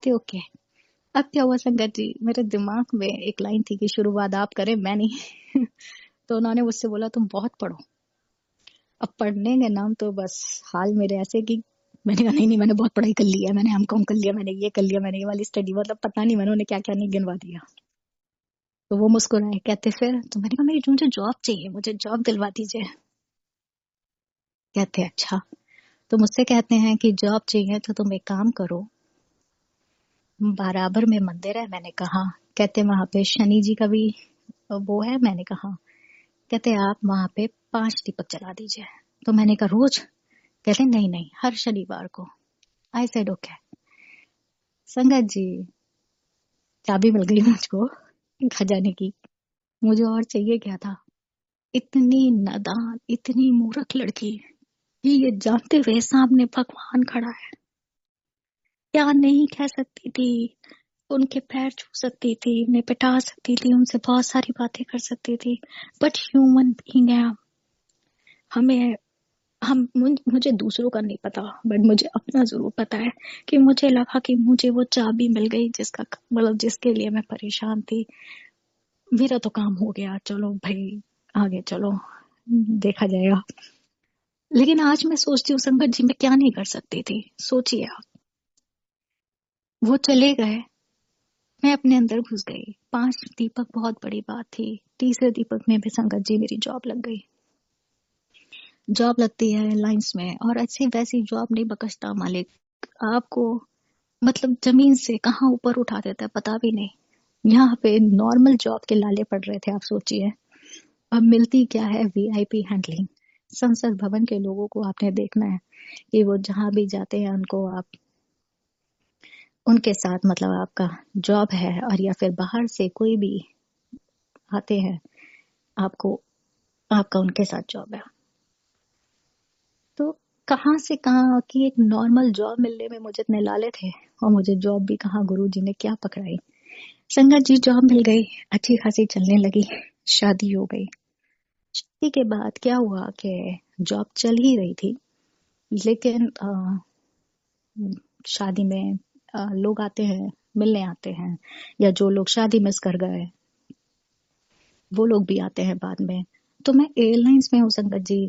तो ओके। अब क्या हुआ संगत जी, मेरे दिमाग में एक लाइन थी कि शुरुआत आप करें, मैं नहीं। तो उन्होंने मुझसे बोला तुम बहुत पढ़ो। अब पढ़ने के नाम तो बस हाल मेरे ऐसे कि मैंने कहा नहीं नहीं, मैंने बहुत पढ़ाई कर ली है, मैंने एमकॉम कर लिया, मैंने ये कर लिया, मैंने ये वाली स्टडी, मतलब पता नहीं मैंने उन्हें क्या क्या नहीं गिनवा दिया। तो वो मुस्कुराए, कहते फिर, तो मैंने कहा मेरी मुझे जॉब चाहिए, मुझे जॉब दिलवा दीजिए। कहते अच्छा। तो मुझसे कहते हैं कि जॉब चाहिए तो तुम एक काम करो, बराबर में मंदिर है। मैंने कहा। कहते वहां पे शनि जी का भी वो है। मैंने कहा। कहते आप वहां पे 5 दीपक जला दीजिए। तो मैंने कहा रोज? कहते नहीं नहीं, हर शनिवार को। I said okay. संगत जी, चाबी मिल गई मुझको खजाने की। मुझे और चाहिए क्या था? इतनी नादान, इतनी मूर्ख लड़की, ये जानते हुए सामने भगवान खड़ा है, क्या नहीं कह सकती थी? उनके पैर छू सकती थी, उन्हें पिटा सकती थी, उनसे बहुत सारी बातें कर सकती थी, बट ह्यूमन बीइंग है। हमें मुझे दूसरों का नहीं पता, बट मुझे अपना जरूर पता है कि मुझे लगा कि मुझे वो चाबी मिल गई जिसका मतलब जिसके लिए मैं परेशान थी। मेरा तो काम हो गया, चलो भाई आगे चलो, देखा जाएगा। लेकिन आज मैं सोचती हूँ संगत जी, मैं क्या नहीं कर सकती थी? सोचिए आप। वो चले गए, मैं अपने अंदर घुस गई। 5 दीपक बहुत बड़ी बात थी। तीसरे दीपक में भी संगत जी मेरी जॉब लग गई। जॉब लगती है लाइंस में, और ऐसी वैसी जॉब नहीं बकसता मालिक आपको, मतलब जमीन से कहाँ ऊपर उठा देता है पता भी नहीं। यहाँ पे नॉर्मल जॉब के लाले पड़ रहे थे, आप सोचिए। अब मिलती क्या है? VIP handling. संसद भवन के लोगों को आपने देखना है कि वो जहां भी जाते हैं उनको आप उनके साथ, मतलब आपका जॉब है, और या फिर बाहर से कोई भी आते हैं, आपको आपका उनके साथ जॉब है। तो कहाँ से कहाँ की एक नॉर्मल जॉब मिलने में मुझे इतने लाले थे, और मुझे जॉब भी कहाँ गुरुजी ने क्या पकड़ाई। संगत जी जॉब मिल गई, अच्छी खासी चलने लगी, शादी हो गई। शादी के बाद क्या हुआ कि जॉब चल ही रही थी, लेकिन शादी में लोग आते हैं, मिलने आते हैं, या जो लोग शादी मिस कर गए वो लोग भी आते हैं बाद में। तो मैं एयरलाइंस में हूँ संगत जी।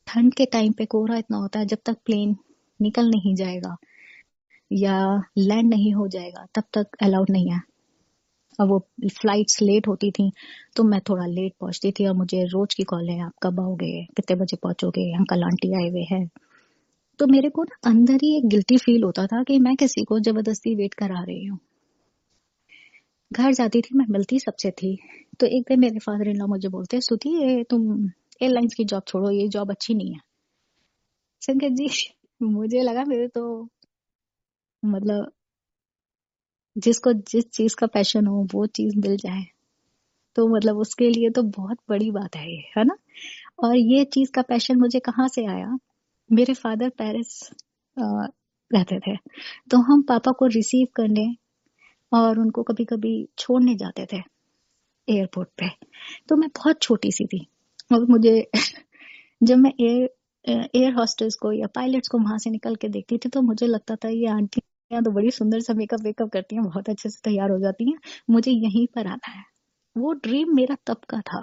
ठंड के टाइम पे कोहरा इतना होता है, जब तक प्लेन निकल नहीं जाएगा या लैंड नहीं हो जाएगा तब तक अलाउड नहीं है। अब वो फ्लाइट्स लेट होती थी तो मैं थोड़ा लेट पहुंचती थी, और मुझे रोज की कॉल है, आप कब आओगे, कितने बजे पहुंचोगे, अंकल आंटी आए हुए हैं। तो मेरे को ना अंदर ही एक गिल्टी फील होता था कि मैं किसी को जबरदस्ती वेट करा रही हूँ। घर जाती थी, मैं मिलती सबसे थी। तो एक दिन मेरे फादर इन लॉ मुझे बोलते, स्तुति ये तुम एयरलाइंस की जॉब छोड़ो, ये जॉब अच्छी नहीं है। शंकर जी, मुझे लगा मेरे तो मतलब जिसको जिस चीज का पैशन हो वो चीज मिल जाए तो मतलब उसके लिए तो बहुत बड़ी बात है ये, है ना? और ये चीज का पैशन मुझे कहाँ से आया? मेरे फादर पेरिस रहते थे, तो हम पापा को रिसीव करने और उनको कभी कभी छोड़ने जाते थे एयरपोर्ट पे। तो मैं बहुत छोटी सी थी, और मुझे जब मैं एयर हॉस्टेस को या पायलट्स को वहां से निकल के देखती थी तो मुझे लगता था ये आंटियां तो बड़ी सुंदर सा मेकअप वेकअप करती हैं, बहुत अच्छे से तैयार हो जाती हैं, मुझे यहीं पर आना है। वो ड्रीम मेरा तब का था।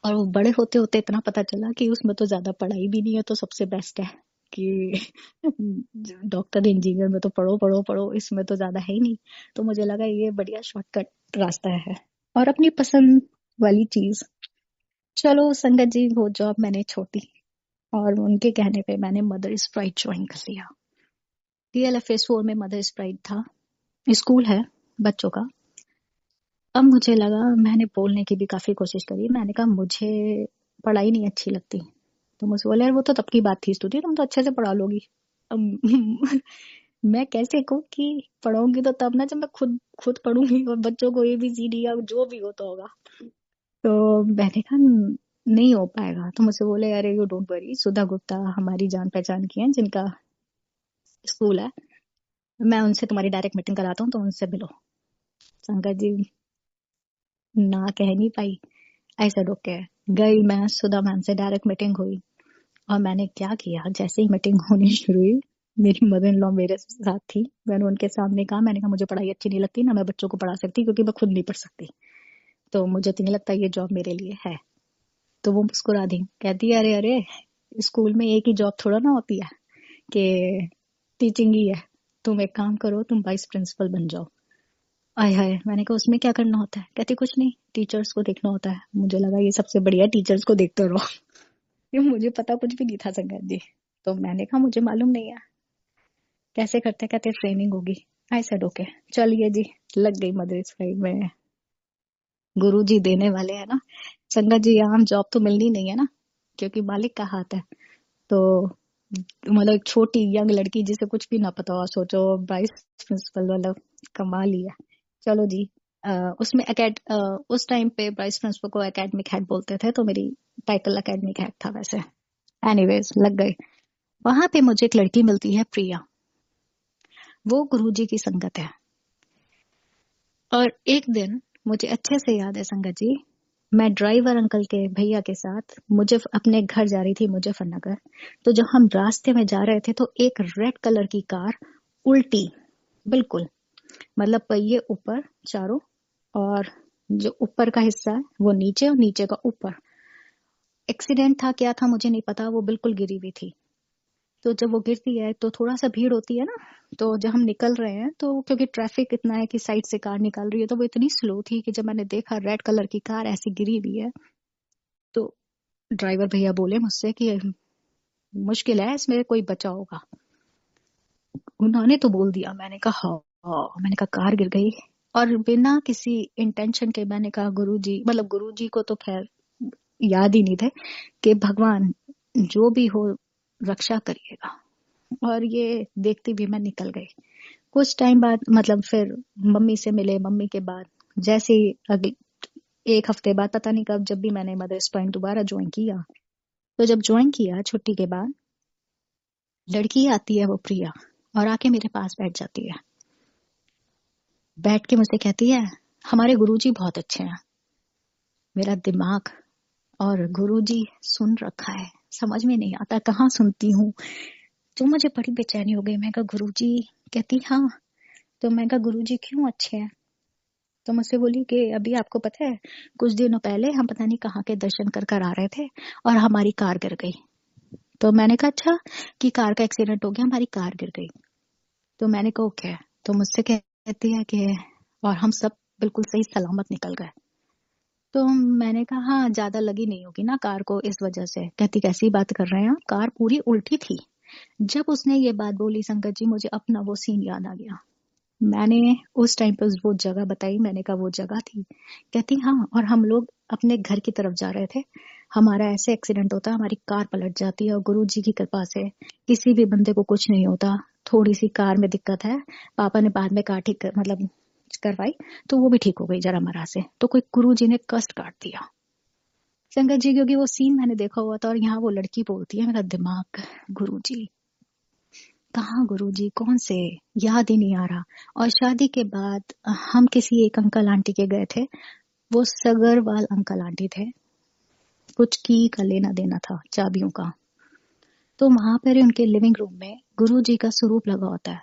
और वो बड़े होते होते इतना पता चला कि उसमें तो ज्यादा पढ़ाई भी नहीं है, तो सबसे बेस्ट है कि डॉक्टर इंजीनियर में तो पढ़ो पढ़ो पढ़ो, इसमें तो ज्यादा है ही नहीं। तो मुझे लगा ये बढ़िया शॉर्टकट रास्ता है, और अपनी पसंद वाली चीज। चलो संगत जी, वो जॉब मैंने छोड़ दी, और उनके कहने पे मैंने मदर स्प्राइट ज्वाइन कर लिया। DLFS 4 में मदर स्प्राइट था, स्कूल है बच्चों का। अब मुझे लगा, मैंने बोलने की भी काफी कोशिश करी, मैंने कहा मुझे पढ़ाई नहीं अच्छी लगती। तो मुझसे बोले, यार वो तो तब की बात थी स्तुति, तुम तो अच्छे से पढ़ा लोगी। अब मैं कैसे कहूँ कि पढ़ाऊंगी तो तब ना जब मैं खुद खुद पढ़ूंगी, और बच्चों को ABCD या जो भी हो तो होगा। तो मैंने कहा नहीं हो पाएगा। तो मुझसे बोले, अरे यू डोंट वरी, सुधा गुप्ता हमारी जान पहचान की है जिनका स्कूल है, मैं उनसे तुम्हारी डायरेक्ट मीटिंग कराता हूँ, तो उनसे मिलो। संगत जी, ना कह नहीं पाई, ऐसा ओके। गई मैं, सुधा मैम से डायरेक्ट मीटिंग हुई। और मैंने क्या किया, जैसे ही मीटिंग होनी शुरू हुई, मेरी मदर इन लॉ मेरे साथ थी। मैंने उनके सामने कहा, मैंने कहा मुझे पढ़ाई अच्छी नहीं लगती, ना मैं बच्चों को पढ़ा सकती क्योंकि मैं खुद नहीं पढ़ सकती, तो मुझे तो नहीं लगता ये जॉब मेरे लिए है। तो वो मुस्कुरा दी, कहती है अरे अरे, स्कूल में एक ही जॉब थोड़ा ना होती है कि टीचिंग ही है, तुम एक काम करो, तुम वाइस प्रिंसिपल बन जाओ। आय हाय, मैंने कहा उसमें क्या करना होता है? कहती कुछ नहीं, टीचर्स को देखना होता है। मुझे लगा ये सबसे बढ़िया, टीचर्स को देखते रहो। ये मुझे पता कुछ भी नहीं था संगत जी। तो मैंने कहा मुझे मालूम नहीं है कैसे करते हैं। कहते ट्रेनिंग होगी। आई सेड ओके, चलिए जी, लग गई मदर साइड में। गुरु जी देने वाले हैं ना संगत जी, आम जॉब तो मिलनी नहीं है ना, क्योंकि मालिक का हाथ है। तो मतलब एक छोटी यंग लड़की जिसे कुछ भी ना पता हो, सोचो वाइस प्रिंसिपल, वाला कमाल ही है। चलो जी। उसमें उस टाइम पे वाइस प्रिंसिपल को एकेडमिक हेड बोलते थे, तो मेरी टाइटल एकेडमिक हेड था वैसे। एनीवेज लग गए। वहां पे मुझे एक लड़की मिलती है, प्रिया। वो गुरुजी की संगत है। और एक दिन मुझे अच्छे से याद है संगत जी, मैं ड्राइवर अंकल के भैया के साथ मुझे अपने घर जा रही थी, मुजफ्फरनगर। तो जब हम रास्ते में जा रहे थे तो एक रेड कलर की कार उल्टी, बिल्कुल, मतलब पहिए ऊपर चारों, और जो ऊपर का हिस्सा है वो नीचे और नीचे का ऊपर। एक्सीडेंट था क्या था मुझे नहीं पता, वो बिल्कुल गिरी हुई थी। तो जब वो गिरती है तो थोड़ा सा भीड़ होती है ना, तो जब हम निकल रहे हैं तो क्योंकि ट्रैफिक इतना है कि साइड से कार निकल रही है, तो वो इतनी स्लो थी कि जब मैंने देखा रेड कलर की कार ऐसी गिरी हुई है, तो ड्राइवर भैया बोले मुझसे कि मुश्किल है इसमें कोई बचा होगा। उन्होंने तो बोल दिया। मैंने कहा हाँ हाँ। मैंने कहा कार गिर गई, और बिना किसी इंटेंशन के मैंने कहा गुरुजी, मतलब गुरुजी को तो खैर याद ही नहीं थे, कि भगवान जो भी हो रक्षा करिएगा। और ये देखती भी मैं निकल गई। कुछ टाइम बाद, मतलब फिर मम्मी से मिले। मम्मी के बाद जैसे ही अगले एक हफ्ते बाद, पता नहीं कब, जब भी मैंने मदर्स पॉइंट दोबारा ज्वाइन किया, तो जब ज्वाइन किया छुट्टी के बाद, लड़की आती है वो प्रिया, और आके मेरे पास बैठ जाती है। बैठ के मुझसे कहती है हमारे गुरुजी बहुत अच्छे हैं। मेरा दिमाग, और गुरुजी सुन रखा है, समझ में नहीं आता कहाँ सुनती हूँ। तो मुझे बड़ी बेचैनी हो गई। मैं कहा गुरुजी? कहती हाँ। तो मैं कहा गुरुजी क्यों अच्छे हैं? तो मुझसे बोली कि अभी आपको पता है, कुछ दिनों पहले हम पता नहीं कहाँ के दर्शन कर कर आ रहे थे और हमारी कार गिर गई। तो मैंने कहा अच्छा, कि कार का एक्सीडेंट हो गया, हमारी कार गिर गई। तो मैंने कहा ओके। तो मुझसे कहती है कि और हम सब बिल्कुल सही सलामत निकल गए। तो मैंने कहा हाँ, ज्यादा लगी नहीं होगी ना कार को इस वजह से। कहती कैसी बात कर रहे हैं आप, कार पूरी उल्टी थी। जब उसने ये बात बोली संगत जी, मुझे अपना वो सीन याद आ गया। मैंने उस टाइम पे वो जगह बताई। मैंने कहा वो जगह थी। कहती हाँ, और हम लोग अपने घर की तरफ जा रहे थे, हमारा ऐसे एक्सीडेंट होता है, हमारी कार पलट जाती है, और गुरु जी की कृपा से किसी भी बंदे को कुछ नहीं होता। थोड़ी सी कार में दिक्कत है, पापा ने बाद में कार ठीक मतलब करवाई, तो वो भी ठीक हो गई जरा मरा से। तो कोई गुरु जी ने कष्ट काट दिया संगत जी, क्योंकि वो सीन मैंने देखा हुआ था। और यहाँ वो लड़की बोलती है, मेरा दिमाग, गुरु जी कहाँ, गुरुजी कौन से, याद ही नहीं आ रहा। और शादी के बाद हम किसी एक अंकल आंटी के गए थे। वो सगरवाल अंकल आंटी थे। कुछ की का लेना देना था, चाबियों का। तो वहां पर उनके लिविंग रूम में गुरुजी का स्वरूप लगा होता है।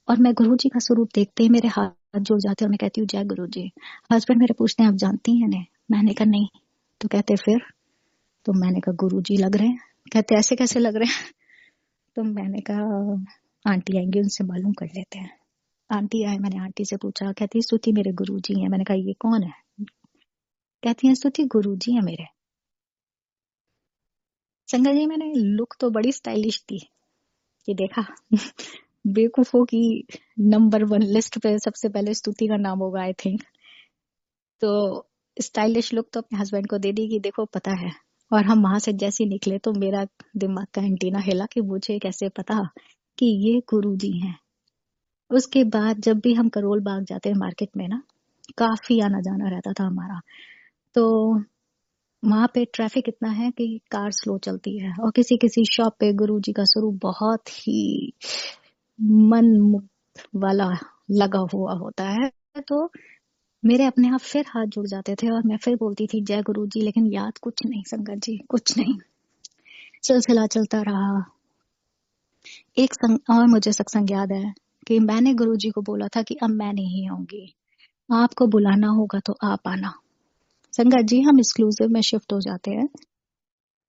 और मैं गुरुजी का स्वरूप देखते ही मेरे हाथ जुड़ जाते हैं, और मैं कहती हूँ जय गुरुजी। हस्बैंड मेरे पूछते हैं आप जानती हैं इन्हें? मैंने कहा नहीं। तो कहते फिर? तो मैंने कहा गुरुजी लग रहे हैं। कहते ऐसे कैसे लग रहे हैं? तो मैंने कहा आंटी आएंगी, उनसे मालूम कर लेते हैं। आंटी आए, मैंने आंटी से पूछा। कहती स्तुति मेरे गुरुजी हैं। मैंने कहा ये कौन है? कहती है स्तुति गुरुजी हैं मेरे। संगत जी, मैंने लुक तो बड़ी स्टाइलिश थी, ये देखा। बेवकूफों की नंबर 1 लिस्ट पे सबसे पहले स्तुति का नाम होगा आई थिंक। तो स्टाइलिश लुक तो अपने हस्बैंड को दे दी कि देखो पता है। और हम वहां से जैसे ही निकले तो मेरा दिमाग का एंटीना हिला कि मुझे कैसे पता कि ये गुरुजी हैं। उसके बाद जब भी हम करोल बाग जाते हैं मार्केट में ना, काफी आना जाना रहता था हमारा। तो वहां पे ट्रैफिक इतना है कि कार स्लो चलती है, और किसी किसी शॉप पे गुरुजी का स्वरूप बहुत ही मन मुग्ध वाला लगा हुआ होता है। तो मेरे अपने आप फिर हाथ जुड़ जाते थे, और मैं फिर बोलती थी जय गुरुजी, लेकिन याद कुछ नहीं संगत जी, कुछ नहीं। सिलसिला चलता रहा। और मुझे सत्संग याद है कि मैंने गुरुजी को बोला था कि अब मैं नहीं आऊंगी, आपको बुलाना होगा तो आप आना। संगत जी, हम एक्सक्लूसिव में शिफ्ट हो जाते हैं।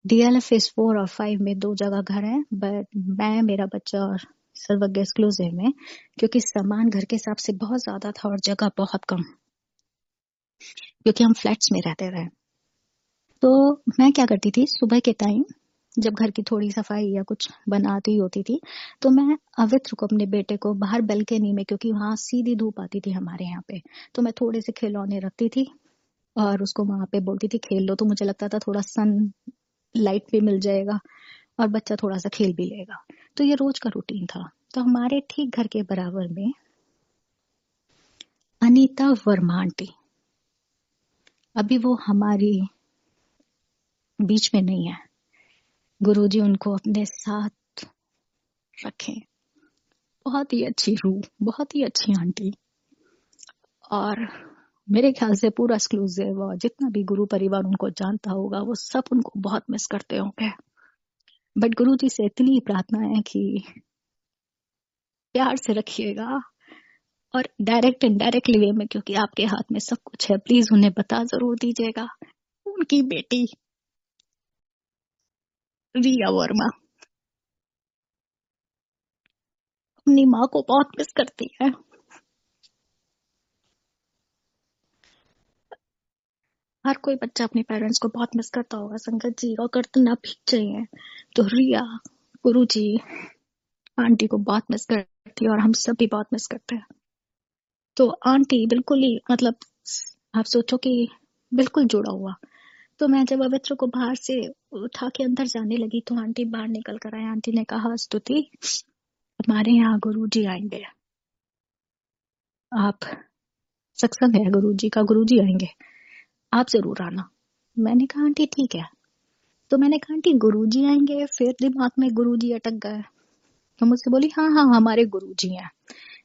डीएलएफ फेज 4 और 5 में 2 जगह घर है, बट मैं, मेरा बच्चा और सर्वज्ञ एक्सक्लूसिव में, क्योंकि सामान घर के हिसाब से बहुत ज्यादा था और जगह बहुत कम, क्योंकि हम फ्लैट्स में रहते थे। तो मैं क्या करती थी, सुबह के टाइम जब घर की थोड़ी सफाई या कुछ बनाती होती थी, तो मैं अवित्र को, अपने बेटे को, बाहर बालकनी में, क्योंकि वहां सीधी धूप आती थी हमारे यहाँ पे, तो मैं थोड़े से खिलौने रखती थी और उसको वहां पे बोलती थी खेल लो। तो मुझे लगता था थोड़ा सन लाइट भी मिल जाएगा और बच्चा थोड़ा सा खेल भी लेगा। तो ये रोज का रूटीन था। तो हमारे ठीक घर के बराबर में अनीता वर्मा आंटी, अभी वो हमारी बीच में नहीं है, गुरुजी उनको अपने साथ रखें। बहुत ही अच्छी रूह, बहुत ही अच्छी आंटी, और मेरे ख्याल से पूरा एक्सक्लूसिव और जितना भी गुरु परिवार उनको जानता होगा, वो सब उनको बहुत मिस करते होंगे। बट गुरुजी से इतनी प्रार्थना है कि प्यार से रखिएगा और डायरेक्ट इनडायरेक्टली वे में, क्योंकि आपके हाथ में सब कुछ है, प्लीज उन्हें बता जरूर दीजिएगा। उनकी बेटी रिया वर्मा अपनी माँ को बहुत मिस करती है। हर कोई बच्चा अपने पेरेंट्स को बहुत मिस करता होगा संगत जी, और करना भी चाहिए। तो रिया गुरुजी आंटी को बहुत मिस करती है और हम सब भी बहुत मिस करते हैं। तो आंटी बिल्कुल ही, मतलब आप सोचो कि बिल्कुल जुड़ा हुआ। तो मैं जब अवित्र को बाहर से उठा के अंदर जाने लगी, तो आंटी बाहर निकल कर आए। आंटी ने कहा, स्तुति, हमारे यहाँ गुरुजी आएंगे, आप, सत्संग है गुरुजी का, गुरुजी आएंगे, आप जरूर आना। मैंने कहा आंटी ठीक है। तो मैंने कहा आंटी गुरुजी आएंगे, फिर दिमाग में गुरुजी अटक गए। तो मुझसे बोली हाँ हाँ हमारे गुरुजी हैं।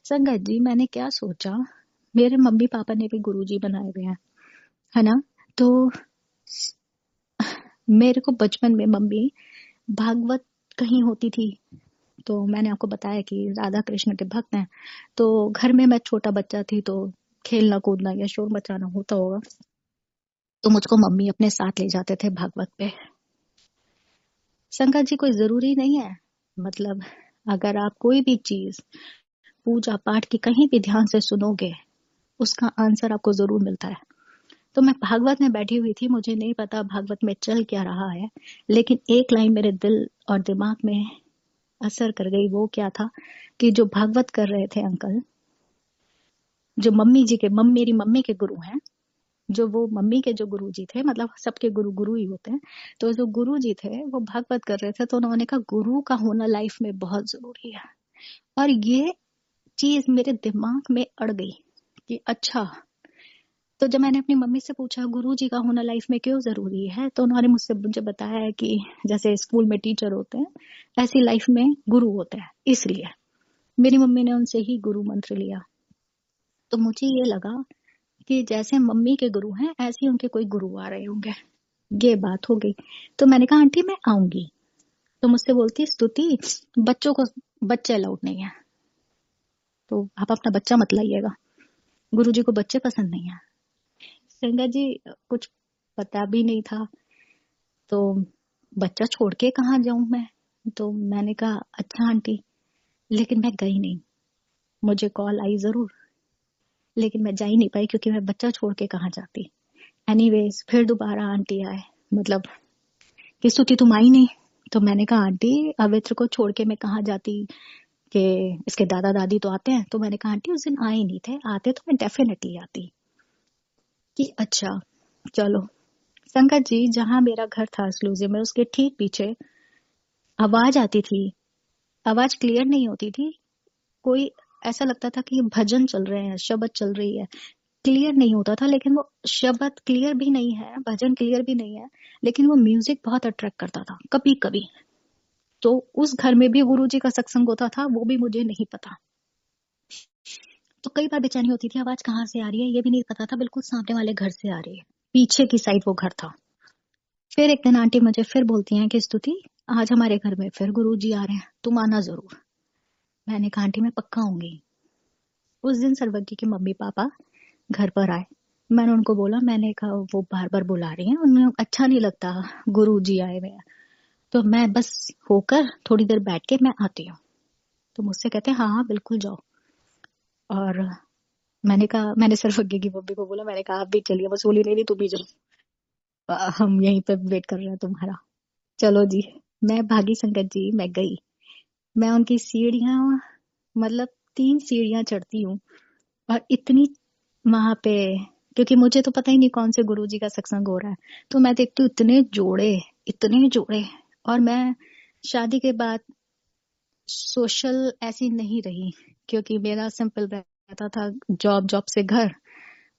संगत जी, मैंने क्या सोचा, मेरे मम्मी पापा ने भी गुरुजी बनाए हुए हैं, है ना। तो मेरे को बचपन में मम्मी भागवत कहीं होती थी, तो मैंने आपको बताया कि राधा कृष्ण के भक्त हैं, तो घर में मैं छोटा बच्चा थी, तो खेलना कूदना या शोर मचाना होता होगा, तो मुझको मम्मी अपने साथ ले जाते थे भागवत पे। संगत जी, कोई जरूरी नहीं है, मतलब अगर आप कोई भी चीज पूजा पाठ की कहीं भी ध्यान से सुनोगे, उसका आंसर आपको जरूर मिलता है। तो मैं भागवत में बैठी हुई थी, मुझे नहीं पता भागवत में चल क्या रहा है, लेकिन एक लाइन मेरे दिल और दिमाग में असर कर गई। वो क्या था कि जो भागवत कर रहे थे अंकल, जो मम्मी जी के, मेरी मम्मी के गुरु हैं, जो वो मम्मी के जो गुरु जी थे, मतलब सबके गुरु गुरु ही होते हैं, तो जो गुरु जी थे वो भागवत कर रहे थे, तो उन्होंने कहा गुरु का होना लाइफ में बहुत जरूरी है। और ये चीज मेरे दिमाग में अड़ गई कि अच्छा। तो जब मैंने अपनी मम्मी से पूछा गुरु जी का होना लाइफ में क्यों जरूरी है, तो उन्होंने मुझे बताया है कि जैसे स्कूल में टीचर होते हैं, ऐसी लाइफ में गुरु होते हैं, इसलिए मेरी मम्मी ने उनसे ही गुरु मंत्र लिया। तो मुझे ये लगा कि जैसे मम्मी के गुरु हैं, ऐसे ही उनके कोई गुरु आ रहे होंगे। ये बात हो गई। तो मैंने कहा आंटी मैं आऊंगी। तो मुझसे बोलती, स्तुति, बच्चों को, बच्चे अलाउड नहीं है, तो आप अपना बच्चा मत लाइएगा, गुरुजी को बच्चे पसंद नहीं है। संगत जी, कुछ पता भी नहीं था, तो बच्चा छोड़ के कहाँ जाऊं मैं। तो मैंने कहा अच्छा आंटी, लेकिन मैं गई नहीं। मुझे कॉल आई जरूर, लेकिन मैं जा ही नहीं पाई, क्योंकि मैं बच्चा छोड़ के कहाँ जाती। एनीवेज फिर दोबारा आंटी आए, मतलब कि स्तुति तुम आई नहीं। तो मैंने कहा आंटी अवित्र को छोड़ के मैं कहाँ जाती, कि इसके दादा दादी तो आते हैं। तो मैंने कहा आंटी उस दिन आए नहीं थे, आते तो मैं डेफिनेटली आती। कि अच्छा चलो। संगत जी, जहां मेरा घर था एक्सक्लूसिव में, उसके ठीक पीछे आवाज आती थी। आवाज क्लियर नहीं होती थी, कोई, ऐसा लगता था कि भजन चल रहे हैं, शब्द चल रही है, क्लियर नहीं होता था। लेकिन वो शब्द क्लियर भी नहीं है, भजन क्लियर भी नहीं है, लेकिन वो म्यूजिक बहुत अट्रैक्ट करता था कभी कभी। तो उस घर में भी गुरुजी का सत्संग होता था, वो भी मुझे नहीं पता। तो कई बार बेचैनी होती थी, आवाज कहाँ से आ रही है ये भी नहीं पता था, बिल्कुल सामने वाले घर से आ रही है, पीछे की साइड वो घर था। फिर एक दिन आंटी मुझे फिर बोलती हैं कि स्तुति, आज हमारे घर में फिर गुरुजी आ रहे हैं, तुम आना जरूर। मैंने कहा आंटी मैं पक्का आऊंगी। उस दिन सर्वज्ञ के मम्मी पापा घर पर आए। मैंने उनको बोला, मैंने कहा वो बार बार बुला रही हैं, उन्हें अच्छा नहीं लगता गुरुजी आए हुए हैं, तो मैं बस होकर थोड़ी देर बैठ के मैं आती हूँ। तो मुझसे कहते हैं हाँ हाँ बिल्कुल जाओ। और मैंने कहा, मैंने सर्वज्ञ की मम्मी को बोला, मैंने कहा आप भी चलिए। बस बोली नहीं नहीं तुम भी जाओ, हम यहीं पे वेट कर रहे हैं तुम्हारा। चलो जी, मैं भागी संगत जी, मैं गई। मैं उनकी सीढ़ियां, मतलब 3 सीढ़ियां चढ़ती हूँ, और इतनी वहां पे, क्योंकि मुझे तो पता ही नहीं कौन से गुरुजी का सत्संग हो रहा है, तो मैं देखती हूँ इतने जोड़े, इतने जोड़े। और मैं शादी के बाद सोशल ऐसी नहीं रही, क्योंकि मेरा सिंपल रहता था, जॉब, जॉब से घर,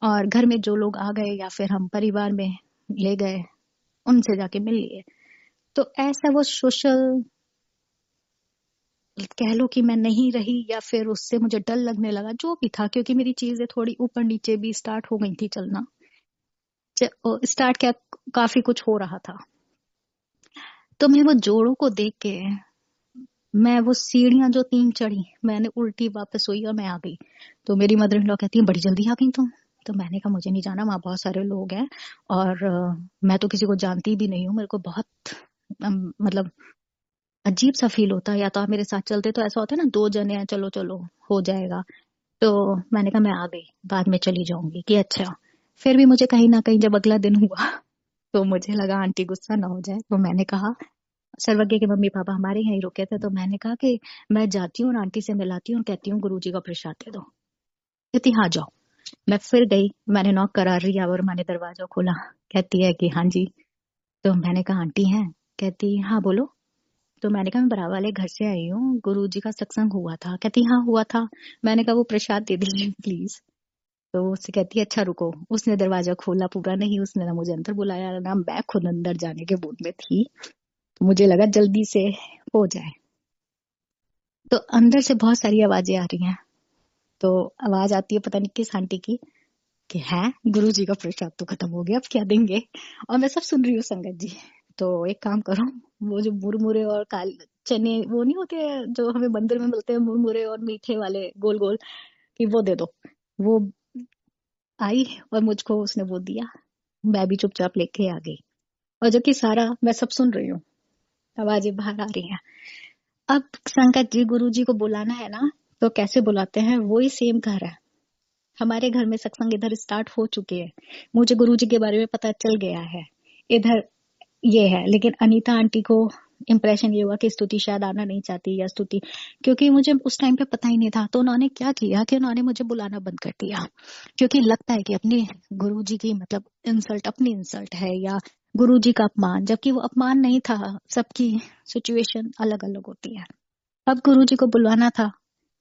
और घर में जो लोग आ गए या फिर हम परिवार में ले गए, उनसे जाके मिल लिए। तो ऐसा वो सोशल कह लो कि मैं नहीं रही, या फिर उससे मुझे डर लगने लगा, जो भी था, क्योंकि मेरी चीजें थोड़ी ऊपर नीचे भी स्टार्ट हो गई थी चलना। स्टार्ट क्या, काफी कुछ हो रहा था। तो मैं वो जोड़ों को देख के, मैं वो सीढ़ियां जो 3 चढ़ी, मैंने उल्टी वापस हुई और मैं आ गई। तो मेरी मदर इन लॉ कहती है बड़ी जल्दी आ गई तुम। तो मैंने कहा मुझे नहीं जाना, वहां बहुत सारे लोग हैं, और मैं तो किसी को जानती भी नहीं हूँ, मेरे को बहुत मतलब अजीब सा फील होता है। या तो आप मेरे साथ चलते, तो ऐसा होता है ना, 2 जने हैं, चलो चलो हो जाएगा। तो मैंने कहा मैं आ गई, बाद में चली जाऊंगी, कि अच्छा। फिर भी मुझे कहीं ना कहीं जब अगला दिन हुआ तो मुझे लगा आंटी गुस्सा ना हो जाए, तो मैंने कहा, सर्वज्ञ के मम्मी पापा हमारे यहीं रुके थे, तो मैंने कहा कि मैं जाती हूँ और आंटी से मिलाती हूँ और कहती हूँ गुरुजी का प्रसाद दे दो। कहती हाँ जाओ। मैं फिर गई, मैंने नॉक करा रिया और मैंने दरवाजा खोला। कहती है कि हाँ जी। तो मैंने कहा आंटी हैं? कहती हाँ बोलो। तो मैंने कहा मैं बराबर वाले घर से आई हूँ, गुरुजी का सत्संग हुआ था। कहती हाँ हुआ था। मैंने कहा वो प्रसाद दे दीजिए प्लीज। तो उससे कहती है अच्छा रुको। उसने दरवाजा खोला, पूरा नहीं, उसने ना मुझे अंदर बुलाया ना, मैं खुद अंदर जाने के मूड में थी। तो मुझे लगा जल्दी से हो जाए। तो अंदर से बहुत सारी आवाजें आ रही हैं। तो आवाज आती है पता नहीं किस आंटी की, कि है गुरुजी का प्रसाद तो खत्म हो गया, अब क्या देंगे। और मैं सब सुन रही हूँ संगत जी। तो एक काम करो, वो जो मुरमुरे और काल चने वो नहीं होते जो हमें मंदिर में मिलते हैं, मुरमुरे और मीठे वाले गोल गोल, कि वो दे दो। वो आई और मुझको उसने वो दिया। मैं भी चुपचाप लेके आ गई। और जबकि सारा मैं सब सुन रही हूँ, आवाजें बाहर आ रही हैं। अब संगत जी, गुरुजी को बुलाना है ना, तो कैसे बुलाते हैं, वही सेम घर है। हमारे घर में सत्संग इधर स्टार्ट हो चुके हैं, मुझे गुरुजी के बारे में पता चल गया है। इधर ये है, लेकिन अनीता आंटी को इम्प्रेशन ये हुआ कि स्तुति शायद आना नहीं चाहती, या स्तुति, क्योंकि मुझे उस टाइम पे पता ही नहीं था। तो उन्होंने क्या किया कि उन्होंने मुझे बुलाना बंद कर दिया, क्योंकि लगता है कि अपने गुरुजी की मतलब इंसल्ट अपनी इंसल्ट है, या गुरुजी का अपमान, जबकि वो अपमान नहीं था। सबकी सिचुएशन अलग अलग होती है। अब गुरुजी को बुलवाना था,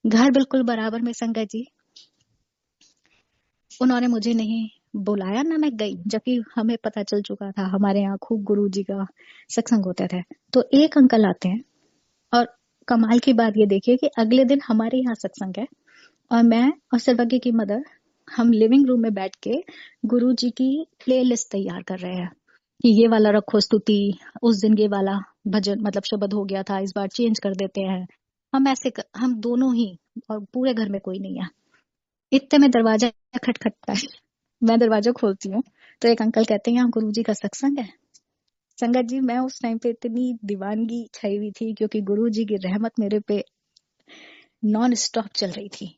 घर बिल्कुल बराबर में संगत जी, उन्होंने मुझे नहीं बुलाया ना, मैं गई, जबकि हमें पता चल चुका था हमारे यहाँ खूब गुरुजी का सत्संग होते थे। तो एक अंकल आते हैं, और कमाल की बात ये देखिए कि अगले दिन हमारे यहाँ सत्संग है, और मैं और सर्वज्ञ की मदर, हम लिविंग रूम में बैठ के गुरुजी की प्ले लिस्ट तैयार कर रहे हैं, कि ये वाला रखो स्तुति, उस दिन ये वाला भजन मतलब शब्द हो गया था, इस बार चेंज कर देते हैं। हम दोनों ही, और पूरे घर में कोई नहीं है। इतने में दरवाजा खटखटता है, मैं दरवाजा खोलती हूँ, तो एक अंकल कहते हैं यहाँ गुरुजी का सत्संग है। संगत जी, मैं उस टाइम पे इतनी दीवानगी छाई हुई थी, क्योंकि गुरुजी की रहमत मेरे पे नॉन स्टॉप चल रही थी।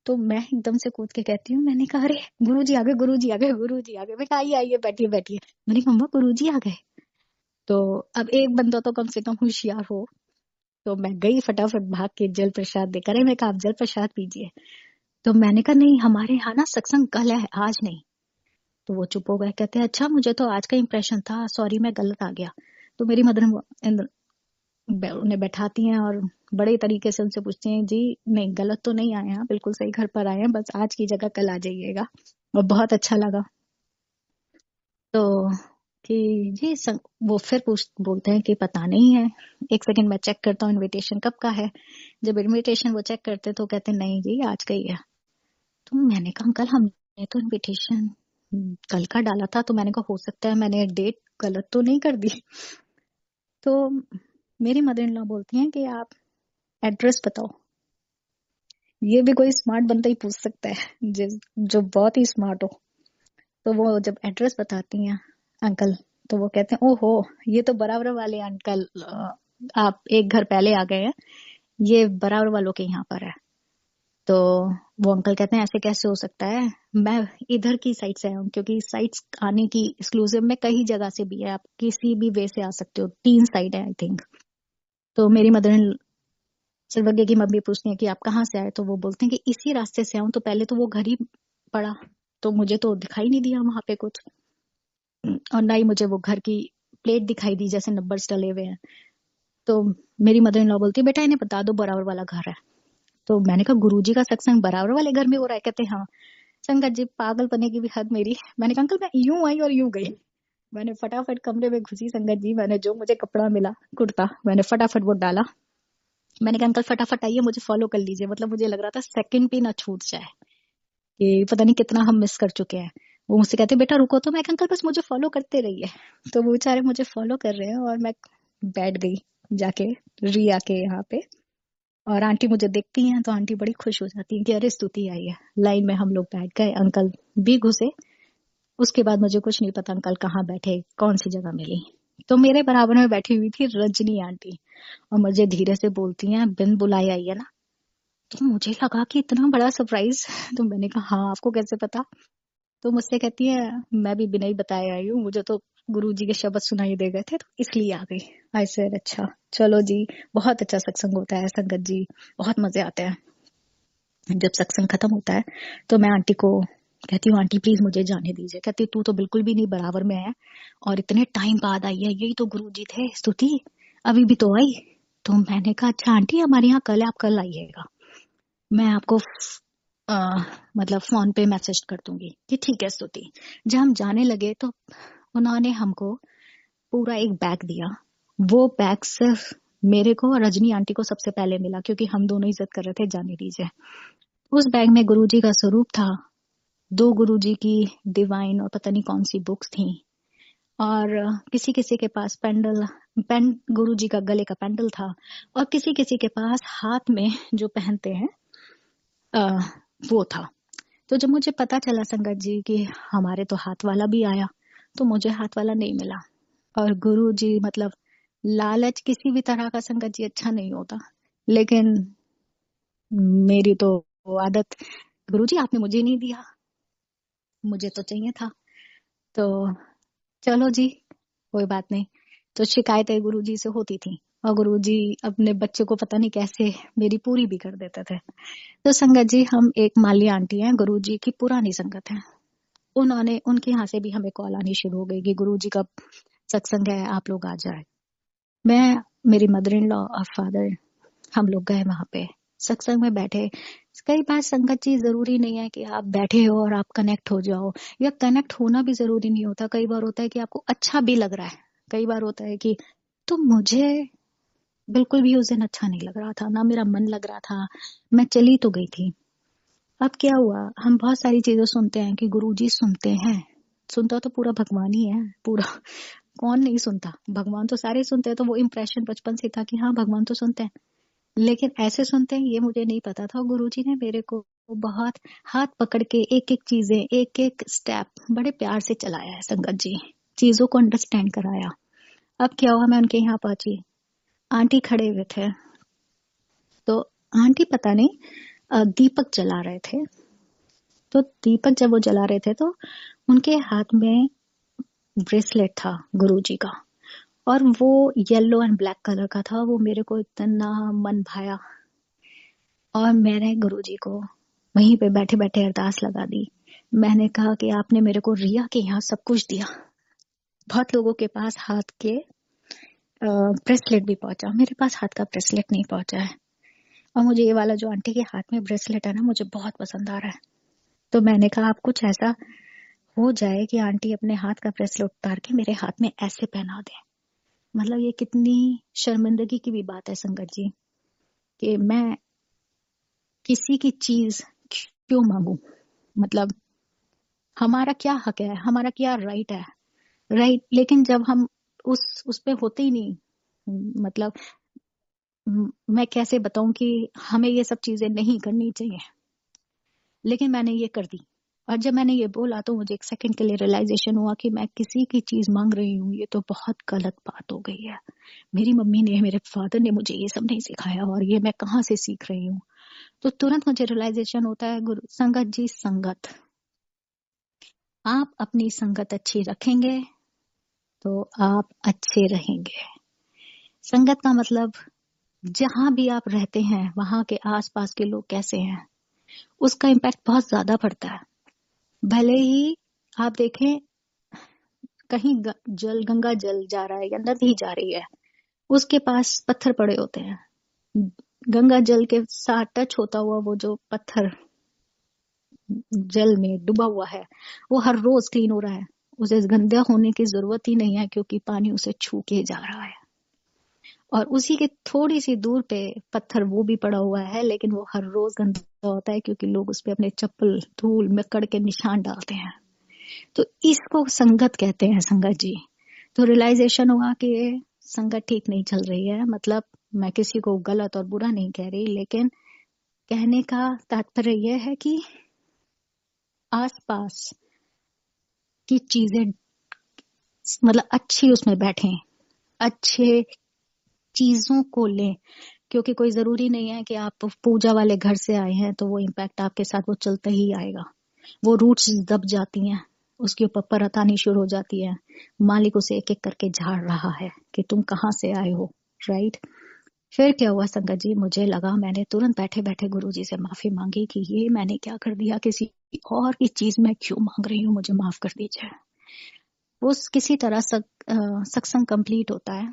तो मैं एकदम से कूद के कहती हूँ, मैंने कहा अरे गुरुजी आ गए, गुरुजी आ गए, गुरुजी आ गए। मैं कहा आइए आइए, बैठिए बैठिए। मैंने कहा मम्मा गुरुजी आ गए। तो अब एक बंदा तो कम से कम होशियार हो। तो मैं गई फटाफट भाग के जल प्रसाद देकर, मैं कहा आप जल प्रसाद पीजिए। तो मैंने कहा नहीं, हमारे यहाँ ना सत्संग कल है, आज नहीं। तो वो चुप हो गए, कहते हैं अच्छा मुझे तो आज का इंप्रेशन था, सॉरी मैं गलत आ गया। तो मेरी मदर उन्हें बैठाती हैं और बड़े तरीके से उनसे पूछती हैं, जी नहीं गलत तो नहीं आए हैं, बिल्कुल सही घर पर आए हैं, बस आज की जगह कल आ जाइएगा। और बहुत अच्छा लगा। तो कि जी वो फिर बोलते हैं कि पता नहीं है, एक सेकंड मैं चेक करता हूँ इनविटेशन कब का है। जब इनविटेशन वो चेक करते तो कहते नहीं जी आज का ही है। तो मैंने कहा अंकल हमने तो इनविटेशन कल का डाला था, तो मैंने कहा हो सकता है मैंने डेट गलत तो नहीं कर दी। तो मेरी मदर इन लॉ बोलती हैं कि आप एड्रेस बताओ। ये भी कोई स्मार्ट बंदा ही पूछ सकता है, जो बहुत ही स्मार्ट हो। तो वो जब एड्रेस बताती हैं अंकल, तो वो कहते हैं ओहो, ये तो बराबर वाले अंकल, आप एक घर पहले आ गए हैं, ये बराबर वालों के यहाँ पर है। तो वो अंकल कहते हैं ऐसे कैसे हो सकता है, मैं इधर की साइड से आया हूँ, क्योंकि साइड्स आने की एक्सक्लूसिव में कई जगह से भी है, आप किसी भी वे से आ सकते हो, 3 साइड है आई थिंक। तो मेरी मदर सर्वज्ञ की मम्मी पूछती है कि आप कहाँ से आए, तो वो बोलते हैं कि इसी रास्ते से आऊं। तो पहले तो वो घर ही पड़ा, तो मुझे तो दिखाई नहीं दिया वहां पे कुछ, और ना ही मुझे वो घर की प्लेट दिखाई दी जैसे नंबर्स डले हुए हैं। तो मेरी मदर इन लॉ बोलती है बेटा इन्हें बता दो बराबर वाला घर है। तो मैंने कहा गुरुजी का सत्संग बराबर वाले घर में हो रहा है? कहते हाँ। संगत जी, पागलपने की भी हद मेरी। मैंने कहा अंकल मैं यूं आई और यूं गई। मैंने फटाफट कमरे में घुसी संगत जी, मैंने जो मुझे कपड़ा मिला कुर्ता, मैंने फटाफट वो डाला। मैंने कहा अंकल फटाफट आइए, मुझे फॉलो कर लीजिए। मतलब मुझे लग रहा था सेकंड भी ना छूट जाए, कि पता नहीं कितना हम मिस कर चुके हैं। वो मुझसे कहते बेटा रुको, तो मैं कहा अंकल बस मुझे फॉलो करते रहिए। तो वो बेचारे मुझे फॉलो कर रहे हैं, और मैं बैठ गई जाके रिया के यहाँ पे। और आंटी मुझे देखती हैं तो आंटी बड़ी खुश हो जाती है कि अरे स्तुति आई है। लाइन में हम लोग बैठ गए, अंकल भी घुसे। उसके बाद मुझे कुछ नहीं पता अंकल कहाँ बैठे, कौन सी जगह मिली। तो मेरे बराबर में बैठी हुई थी रजनी आंटी, और मुझे धीरे से बोलती हैं बिन बुलाए आई है ना। तो मुझे लगा कि इतना बड़ा सरप्राइज। तो मैंने कहा हाँ, आपको कैसे पता? तो मुझसे कहती है मैं भी बिना ही बताए आई हूँ, मुझे तो गुरुजी के शब्द सुनाई दे गए थे तो इसलिए आ गई। आई सेड अच्छा चलो जी, बहुत अच्छा सत्संग होता है संगत जी, बहुत मजे आते हैं। जब सत्संग खत्म होता है तो मैं आंटी को कहती हूँ आंटी प्लीज मुझे जाने दीजिए। कहती तू तो बिल्कुल भी नहीं बराबर में है, और इतने टाइम बाद आई है, यही तो गुरुजी थे स्तुति, अभी भी तो आई। तो मैंने कहा अच्छा आंटी हमारे यहाँ कल है, आप कल आइएगा, मैं आपको अ, मतलब फोन पे मैसेज कर दूंगी कि ठीक है स्तुति। जब हम जाने लगे तो उन्होंने हमको पूरा एक बैग दिया। वो बैग सिर्फ मेरे को और रजनी आंटी को सबसे पहले मिला, क्योंकि हम दोनों ही जिद कर रहे थे जाने दीजिए। उस बैग में गुरुजी का स्वरूप था, 2 गुरुजी की डिवाइन और पता नहीं कौन सी बुक्स थी, और किसी किसी के पास पेन गुरुजी का गले का पेंडल था, और किसी किसी के पास हाथ में जो पहनते हैं आ, वो था। तो जब मुझे पता चला संगत जी कि हमारे तो हाथ वाला भी आया, तो मुझे हाथ वाला नहीं मिला। और गुरु जी मतलब लालच किसी भी तरह का संगत जी अच्छा नहीं होता, लेकिन मेरी तो वो आदत, गुरु जी आपने मुझे नहीं दिया, मुझे तो चाहिए था। तो चलो जी, कोई बात नहीं। तो शिकायतें गुरुजी से होती थी, और गुरुजी अपने बच्चे को पता नहीं कैसे मेरी पूरी भी कर देते थे। तो संगत जी, हम एक माली आंटी हैं, गुरुजी की पुरानी संगत है, उन्होंने उनके यहाँ से भी हमें कॉल आनी शुरू हो गई कि गुरुजी का सत्संग है, आप लोग आ जाए। मैं, मेरी मदर इन लॉ और फादर, हम लोग गए वहां पे, सत्संग में बैठे। कई बार संगत जी जरूरी नहीं है कि आप बैठे हो और आप कनेक्ट हो जाओ, या कनेक्ट होना भी जरूरी नहीं होता। कई बार होता है कि आपको अच्छा भी लग रहा है, कई बार होता है कि, तो मुझे बिल्कुल भी उस दिन अच्छा नहीं लग रहा था, ना मेरा मन लग रहा था, मैं चली तो गई थी। अब क्या हुआ, हम बहुत सारी चीजें सुनते हैं कि गुरुजी सुनते हैं, सुनता तो पूरा भगवान ही है पूरा, कौन नहीं सुनता, भगवान तो सारे सुनते हैं। तो वो इम्प्रेशन बचपन से था कि हाँ भगवान तो सुनते हैं, लेकिन ऐसे सुनते हैं ये मुझे नहीं पता था। गुरुजी ने मेरे को बहुत हाथ पकड़ के एक एक चीजें, एक एक स्टेप बड़े प्यार से चलाया है संगत जी, चीजों को अंडरस्टैंड कराया। अब क्या हुआ, मैं उनके यहाँ पहुंची, आंटी खड़े हुए थे, तो आंटी पता नहीं दीपक जला रहे थे। तो दीपक जब वो जला रहे थे, तो उनके हाथ में ब्रेसलेट था गुरुजी का, और वो येलो एंड ब्लैक कलर का था। वो मेरे को इतना मन भाया, और मैंने गुरुजी को वहीं पे बैठे बैठे अरदास लगा दी। मैंने कहा कि आपने मेरे को रिया के यहाँ सब कुछ दिया, बहुत लोगों के पास हाथ के ब्रेसलेट भी पहुंचा, मेरे पास हाथ का ब्रेसलेट नहीं पहुंचा है। और मुझे ये वाला जो आंटी के हाथ में ब्रेसलेट है ना, मुझे बहुत पसंद आ रहा है। तो मैंने कहा आप कुछ ऐसा हो जाए कि आंटी अपने हाथ का ब्रेसलेट उतार के मेरे हाथ में ऐसे पहना दे। मतलब ये कितनी शर्मिंदगी की भी बात है संगत जी, कि मैं किसी की चीज क्यों मांगू। मतलब हमारा क्या हक है, हमारा क्या राइट है, राइट। लेकिन जब हम उस पे होते ही नहीं, मतलब मैं कैसे बताऊं कि हमें ये सब चीजें नहीं करनी चाहिए, लेकिन मैंने ये कर दी। और जब मैंने ये बोला तो मुझे एक सेकंड के लिए रियलाइजेशन हुआ कि मैं किसी की चीज मांग रही हूँ, ये तो बहुत गलत बात हो गई है। मेरी मम्मी ने, मेरे फादर ने मुझे ये सब नहीं सिखाया, और ये मैं कहाँ से सीख रही हूँ। तो तुरंत मुझे रियलाइजेशन होता है, गुरु संगत जी, संगत, आप अपनी संगत अच्छी रखेंगे तो आप अच्छे रहेंगे। संगत का मतलब जहां भी आप रहते हैं वहां के आसपास के लोग कैसे हैं, उसका इम्पैक्ट बहुत ज्यादा पड़ता है। भले ही आप देखें कहीं जल, गंगा जल जा रहा है या नदी जा रही है, उसके पास पत्थर पड़े होते हैं, गंगा जल के साथ टच होता हुआ वो जो पत्थर जल में डूबा हुआ है, वो हर रोज क्लीन हो रहा है, उसे गंदा होने की जरूरत ही नहीं है, क्योंकि पानी उसे छू के जा रहा है। और उसी के थोड़ी सी दूर पे पत्थर वो भी पड़ा हुआ है, लेकिन वो हर रोज गंदा होता है, क्योंकि लोग उस पे अपने चप्पल, धूल में कड़ के निशान डालते हैं। तो इसको संगत कहते हैं, संगत जी। तो रियलाइजेशन हुआ कि ये संगत ठीक नहीं चल रही है। मतलब मैं किसी को गलत और बुरा नहीं कह रही, लेकिन कहने का तात्पर्य यह है कि आसपास की चीजें, मतलब अच्छी उसमें बैठे, अच्छे चीजों को लें, क्योंकि कोई जरूरी नहीं है कि आप पूजा वाले घर से आए हैं तो वो इम्पैक्ट आपके साथ वो चलता ही आएगा। वो रूट्स दब जाती हैं, उसके ऊपर परत आनी शुरू हो जाती है, मालिक उसे एक एक करके झाड़ रहा है कि तुम कहाँ से आए हो, राइट। फिर क्या हुआ संगत जी, मुझे लगा, मैंने तुरंत बैठे बैठे गुरुजी से माफी मांगी कि ये मैंने क्या कर दिया, किसी और की चीज मैं क्यों मांग रही हूँ, मुझे माफ कर दीजिए। उस किसी तरह सत्संग कंप्लीट होता है,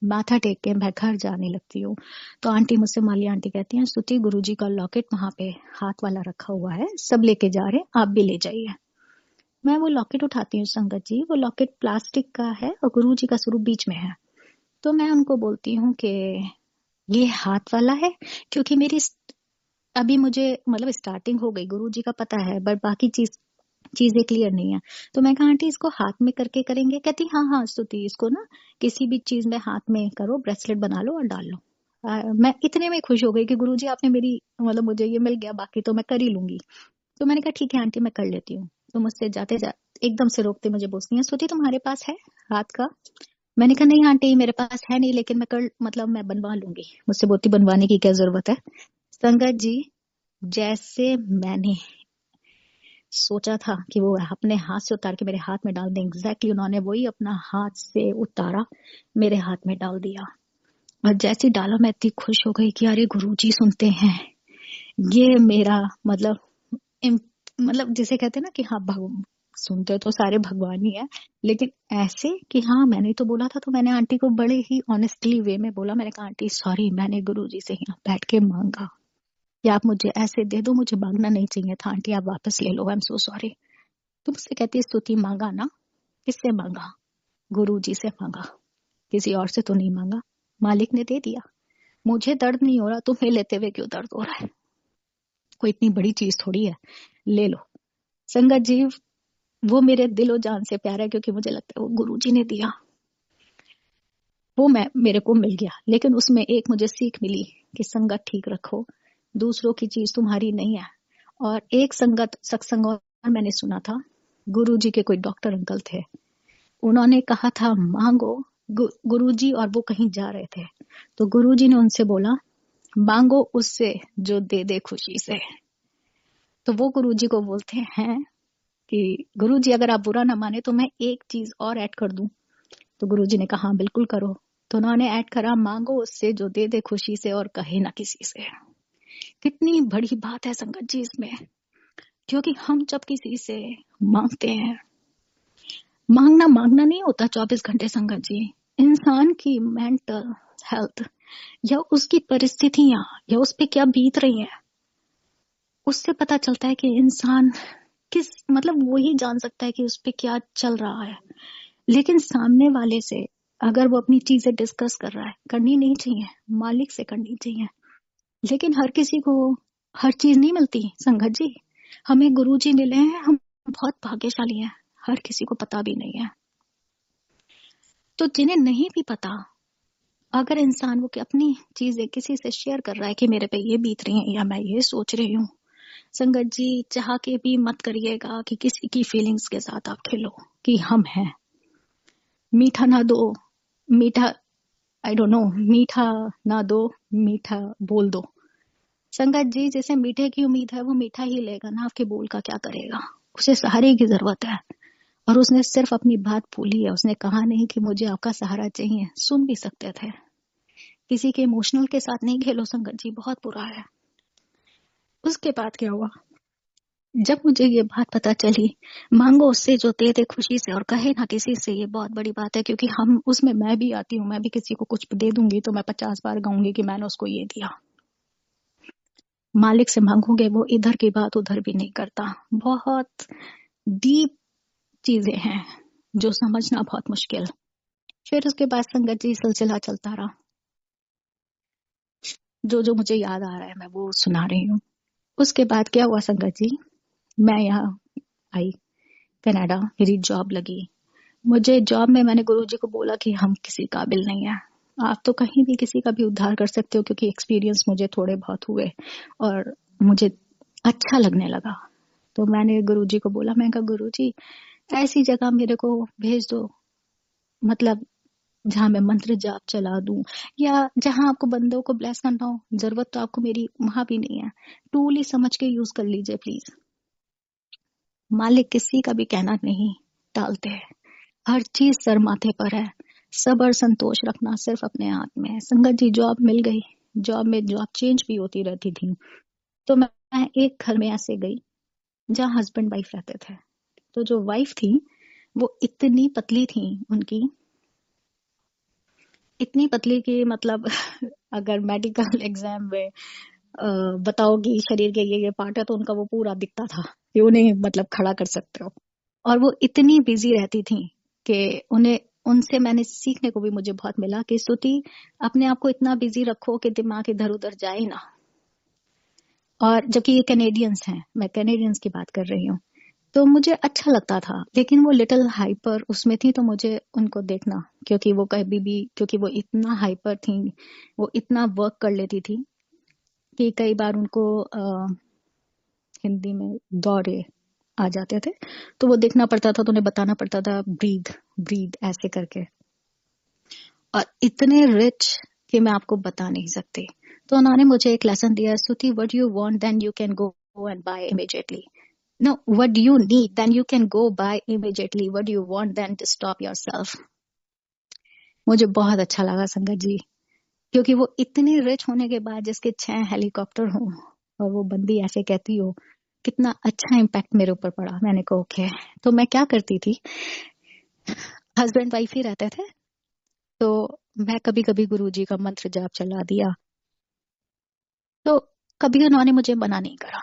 माथा टेक के मैं घर जाने लगती हूँ, तो आंटी मुझसे, माली आंटी कहती हैं, स्तुति गुरुजी का लॉकेट वहां पे हाथ वाला रखा हुआ है, सब लेके जा रहे हैं, आप भी ले जाइए। मैं वो लॉकेट उठाती हूँ संगत जी, वो लॉकेट प्लास्टिक का है और गुरुजी का स्वरूप बीच में है। तो मैं उनको बोलती हूँ कि ये हाथ वाला है, क्योंकि मेरी अभी मुझे मतलब स्टार्टिंग हो गई, गुरुजी का पता है, बट बाकी चीजें क्लियर नहीं है। तो मैं कहा आंटी इसको हाथ में करके करेंगे, कहती हाँ हाँ स्तुति, इसको ना किसी भी चीज में हाथ में करो, ब्रेसलेट बना लो और डाल लो। मैं इतने में खुश हो गई कि गुरुजी आपने मेरी, मतलब मुझे ये मिल गया, बाकी तो मैं कर ही लूंगी। तो मैंने कहा ठीक है आंटी, मैं कर लेती हूँ। तो मुझसे जाते जाते एकदम से रोकते मुझे बोलती हैं, स्तुति तुम्हारे पास है हाथ का? मैंने कहा नहीं आंटी मेरे पास है नहीं, लेकिन मैं कर, मतलब मैं बनवा लूंगी। मुझसे बोलती बनवाने की क्या जरूरत है। संगत जी, जैसे मैंने सोचा था कि वो अपने हाथ से उतार के मेरे हाथ में डाल दें, एग्जैक्टली उन्होंने वही अपना हाथ से उतारा, मेरे हाथ में डाल दिया। और जैसे डाला मैं इतनी खुश हो गई कि अरे गुरुजी सुनते हैं, ये मेरा मतलब मतलब जिसे कहते हैं ना कि हाँ सुनते तो सारे भगवान ही है, लेकिन ऐसे कि हाँ मैंने तो बोला था। तो मैंने आंटी को बड़े ही ऑनेस्टली वे में बोला, मैंने कहा आंटी सॉरी, मैंने गुरुजी से यहाँ बैठ के मांगा, या आप मुझे ऐसे दे दो, मुझे मांगना नहीं चाहिए था आंटी, आप वापस ले लो, आई एम सो सॉरी। तुम मुझसे कहती स्तुति मांगा ना, किससे मांगा? गुरुजी से मांगा, किसी और से तो नहीं मांगा, मालिक ने दे दिया। मुझे दर्द नहीं हो रहा, तुम्हें लेते हुए क्यों दर्द हो रहा है? कोई इतनी बड़ी चीज थोड़ी है, ले लो। संगत जी, वो मेरे दिलो जान से प्यारा है, क्योंकि मुझे लगता है वो गुरुजी ने दिया, वो मेरे को मिल गया। लेकिन उसमें एक मुझे सीख मिली कि संगत ठीक रखो, दूसरों की चीज तुम्हारी नहीं है। और एक संगत सत्संग और मैंने सुना था, गुरुजी के कोई डॉक्टर अंकल थे, उन्होंने कहा था मांगो, गुरुजी, और वो कहीं जा रहे थे, तो गुरुजी ने उनसे बोला मांगो उससे जो दे दे खुशी से। तो वो गुरुजी को बोलते हैं कि गुरुजी अगर आप बुरा ना माने तो मैं एक चीज और ऐड कर दूं। तो गुरुजी ने कहा हाँ बिल्कुल करो। तो उन्होंने ऐड करा, मांगो उससे जो दे दे खुशी से और कहे ना किसी से। कितनी बड़ी बात है संगत जी इसमें, क्योंकि हम जब किसी से मांगते हैं, मांगना मांगना नहीं होता 24 घंटे संगत जी। इंसान की मेंटल हेल्थ या उसकी परिस्थितियां या उस पे क्या बीत रही है, उससे पता चलता है कि इंसान किस, मतलब वो ही जान सकता है कि उस पे क्या चल रहा है। लेकिन सामने वाले से अगर वो अपनी चीजें डिस्कस कर रहा है, करनी नहीं चाहिए, मालिक से करनी चाहिए। लेकिन हर किसी को हर चीज नहीं मिलती संगत जी। हमें गुरुजी मिले हैं, हम बहुत भाग्यशाली हैं, हर किसी को पता भी नहीं है। तो जिन्हें नहीं भी पता, अगर इंसान वो कि अपनी चीजें किसी से शेयर कर रहा है कि मेरे पे ये बीत रही है या मैं ये सोच रही हूँ, संगत जी चाह के भी मत करिएगा कि किसी की फीलिंग्स के साथ आप खेलो कि हम हैं। मीठा ना दो, मीठा, आई डोंट नो, मीठा ना दो, मीठा बोल दो। संगत जी जिसे मीठे की उम्मीद है वो मीठा ही लेगा ना, आपके बोल का क्या करेगा। उसे सहारे की जरूरत है, और उसने सिर्फ अपनी बात भूली है। उसने कहा नहीं कि मुझे आपका सहारा चाहिए, सुन भी सकते थे। किसी के इमोशनल के साथ नहीं खेलो संगत जी, बहुत बुरा है। उसके बाद क्या हुआ, जब मुझे ये बात पता चली, मांगो उससे जो दे दे खुशी से, और कहे ना किसी से, ये बहुत बड़ी बात है। क्योंकि हम उसमें, मैं भी आती हूँ, मैं भी किसी को कुछ दे दूंगी तो मैं 50 बार गाऊंगी कि मैंने उसको ये दिया। मालिक से मांगोगे वो इधर की बात उधर भी नहीं करता। बहुत डीप चीजें हैं जो समझना बहुत मुश्किल। फिर उसके बाद संगत जी सिलसिला चलता रहा। जो जो मुझे याद आ रहा है मैं वो सुना रही हूँ। उसके बाद क्या हुआ संगत जी, मैं यहाँ आई कनाडा, मेरी जॉब लगी। मुझे जॉब में मैंने गुरुजी को बोला कि हम किसी काबिल नहीं है, आप तो कहीं भी किसी का भी उद्धार कर सकते हो, क्योंकि एक्सपीरियंस मुझे थोड़े बहुत हुए और मुझे अच्छा लगने लगा। तो मैंने गुरुजी को बोला, मैं कहा गुरुजी ऐसी जगह मेरे को भेज दो, मतलब जहां मैं मंत्र जाप चला दूं, या जहां आपको बंदों को ब्लेस करना हो। जरूरत तो आपको मेरी वहां भी नहीं है, टूल ही समझ के यूज कर लीजिए प्लीज। मालिक किसी का भी कहना नहीं टालते हैं, हर चीज सर माथे पर है। सब्र संतोष रखना सिर्फ अपने हाथ में है। संगत जी जॉब मिल गई, जॉब में जॉब चेंज भी होती रहती थी। तो मैं एक घर में ऐसे गई जहाँ हस्बैंड वाइफ रहते थे। तो जो वाइफ थी वो इतनी पतली थी, उनकी इतनी पतली कि मतलब अगर मेडिकल एग्जाम में बताओगी शरीर के ये पार्ट है तो उनका वो पूरा दिखता था कि उन्हें मतलब खड़ा कर सकते हो। और वो इतनी बिजी रहती थी कि उन्हें, उनसे मैंने सीखने को भी मुझे बहुत मिला कि स्तुति अपने आप को इतना बिजी रखो कि दिमाग इधर उधर जाए ना। और जबकि ये कैनेडियंस हैं, मैं कैनेडियंस की बात कर रही हूँ, तो मुझे अच्छा लगता था। लेकिन वो लिटिल हाइपर उसमें थी, तो मुझे उनको देखना, क्योंकि वो कभी भी, क्योंकि वो इतना हाइपर थी, वो इतना वर्क कर लेती थी कि कई बार उनको हिंदी में दौरे आ जाते थे, तो वो देखना पड़ता था, तो उन्हें बताना पड़ता था ब्रीद ब्रीद ऐसे करके। और इतने रिच कि मैं आपको बता नहीं सकती। तो उन्होंने मुझे एक लेसन दिया, Stuti what you want then you can go and buy immediately. No, what do you need? Then you can go buy immediately. What do you want? Then to stop yourself. मुझे बहुत अच्छा लगा संगत जी, क्योंकि वो इतनी रिच होने के बाद जिसके 6 हेलीकॉप्टर हो और वो बंदी ऐसे कहती हो, कितना अच्छा इम्पैक्ट मेरे ऊपर पड़ा। मैंने कहा ओके। तो मैं क्या करती थी, हस्बैंड वाइफ ही रहते थे, तो मैं कभी कभी गुरुजी का मंत्र जाप चला दिया, तो कभी उन्होंने मुझे मना नहीं करा।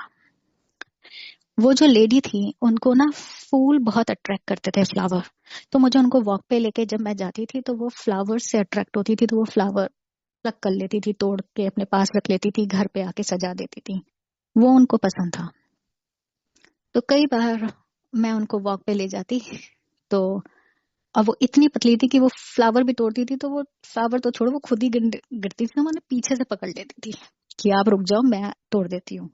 वो जो लेडी थी उनको ना फूल बहुत अट्रैक्ट करते थे, फ्लावर। तो मुझे उनको वॉक पे लेके जब मैं जाती थी तो वो फ्लावर से अट्रैक्ट होती थी, तो वो फ्लावर प्लक कर लेती थी, तोड़ के अपने पास रख लेती थी, घर पे आके सजा देती थी। वो उनको पसंद था। तो कई बार मैं उनको वॉक पे ले जाती, तो अब वो इतनी पतली थी कि वो फ्लावर भी तोड़ती थी, तो वो फ्लावर तो छोड़ो वो खुद ही गिरती थी, तो मैंने पीछे से पकड़ लेती थी कि आप रुक जाओ मैं तोड़ देती हूँ।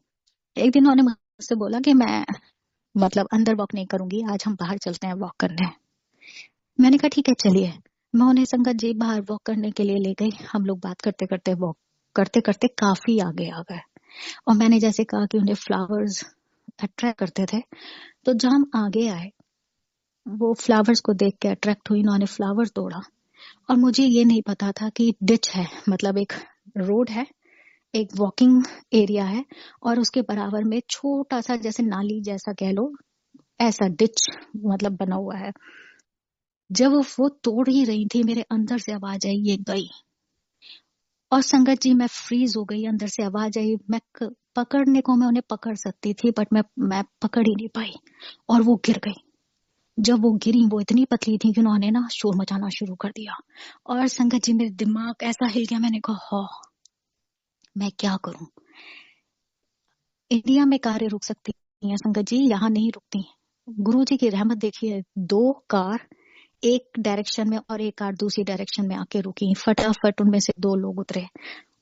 एक दिन उन्होंने मुझसे बोला कि मैं मतलब अंदर वॉक नहीं करूंगी, आज हम बाहर चलते हैं वॉक करने। मैंने कहा ठीक है चलिए। मैं उन्हें संगत जी बाहर वॉक करने के लिए ले गई। हम लोग बात करते करते वॉक करते करते काफी आगे आ गए, और मैंने जैसे कहा कि उन्हें फ्लावर्स अट्रैक्ट करते थे, तो जब हम आगे आए वो फ्लावर्स को देख के अट्रैक्ट हुई, उन्होंने फ्लावर तोड़ा। और मुझे ये नहीं पता था कि डिच है, मतलब एक रोड है, एक वॉकिंग एरिया है, और उसके बराबर में छोटा सा जैसे नाली जैसा कह लो, ऐसा डिच मतलब बना हुआ है। जब वो तोड़ ही रही थी मेरे अंदर से आवाज आई ये गई, और संगत जी मैं फ्रीज हो गई। अंदर से आवाज आई, मैं पकड़ने को मैं उन्हें पकड़ सकती थी, बट मैं पकड़ ही नहीं पाई, और वो गिर गई। जब वो गिरी वो इतनी पतली थी कि उन्होंने ना शोर मचाना शुरू कर दिया, और संगत जी मेरे दिमाग ऐसा हिल गया। मैंने कहा हाँ मैं क्या करूं। इंडिया में कारें रुक सकती हैं संगत जी, यहाँ नहीं रुकती। गुरुजी की रहमत देखिए, 2 कार एक डायरेक्शन में और एक कार दूसरी डायरेक्शन में आके रुकी। फटाफट उनमें से 2 लोग उतरे।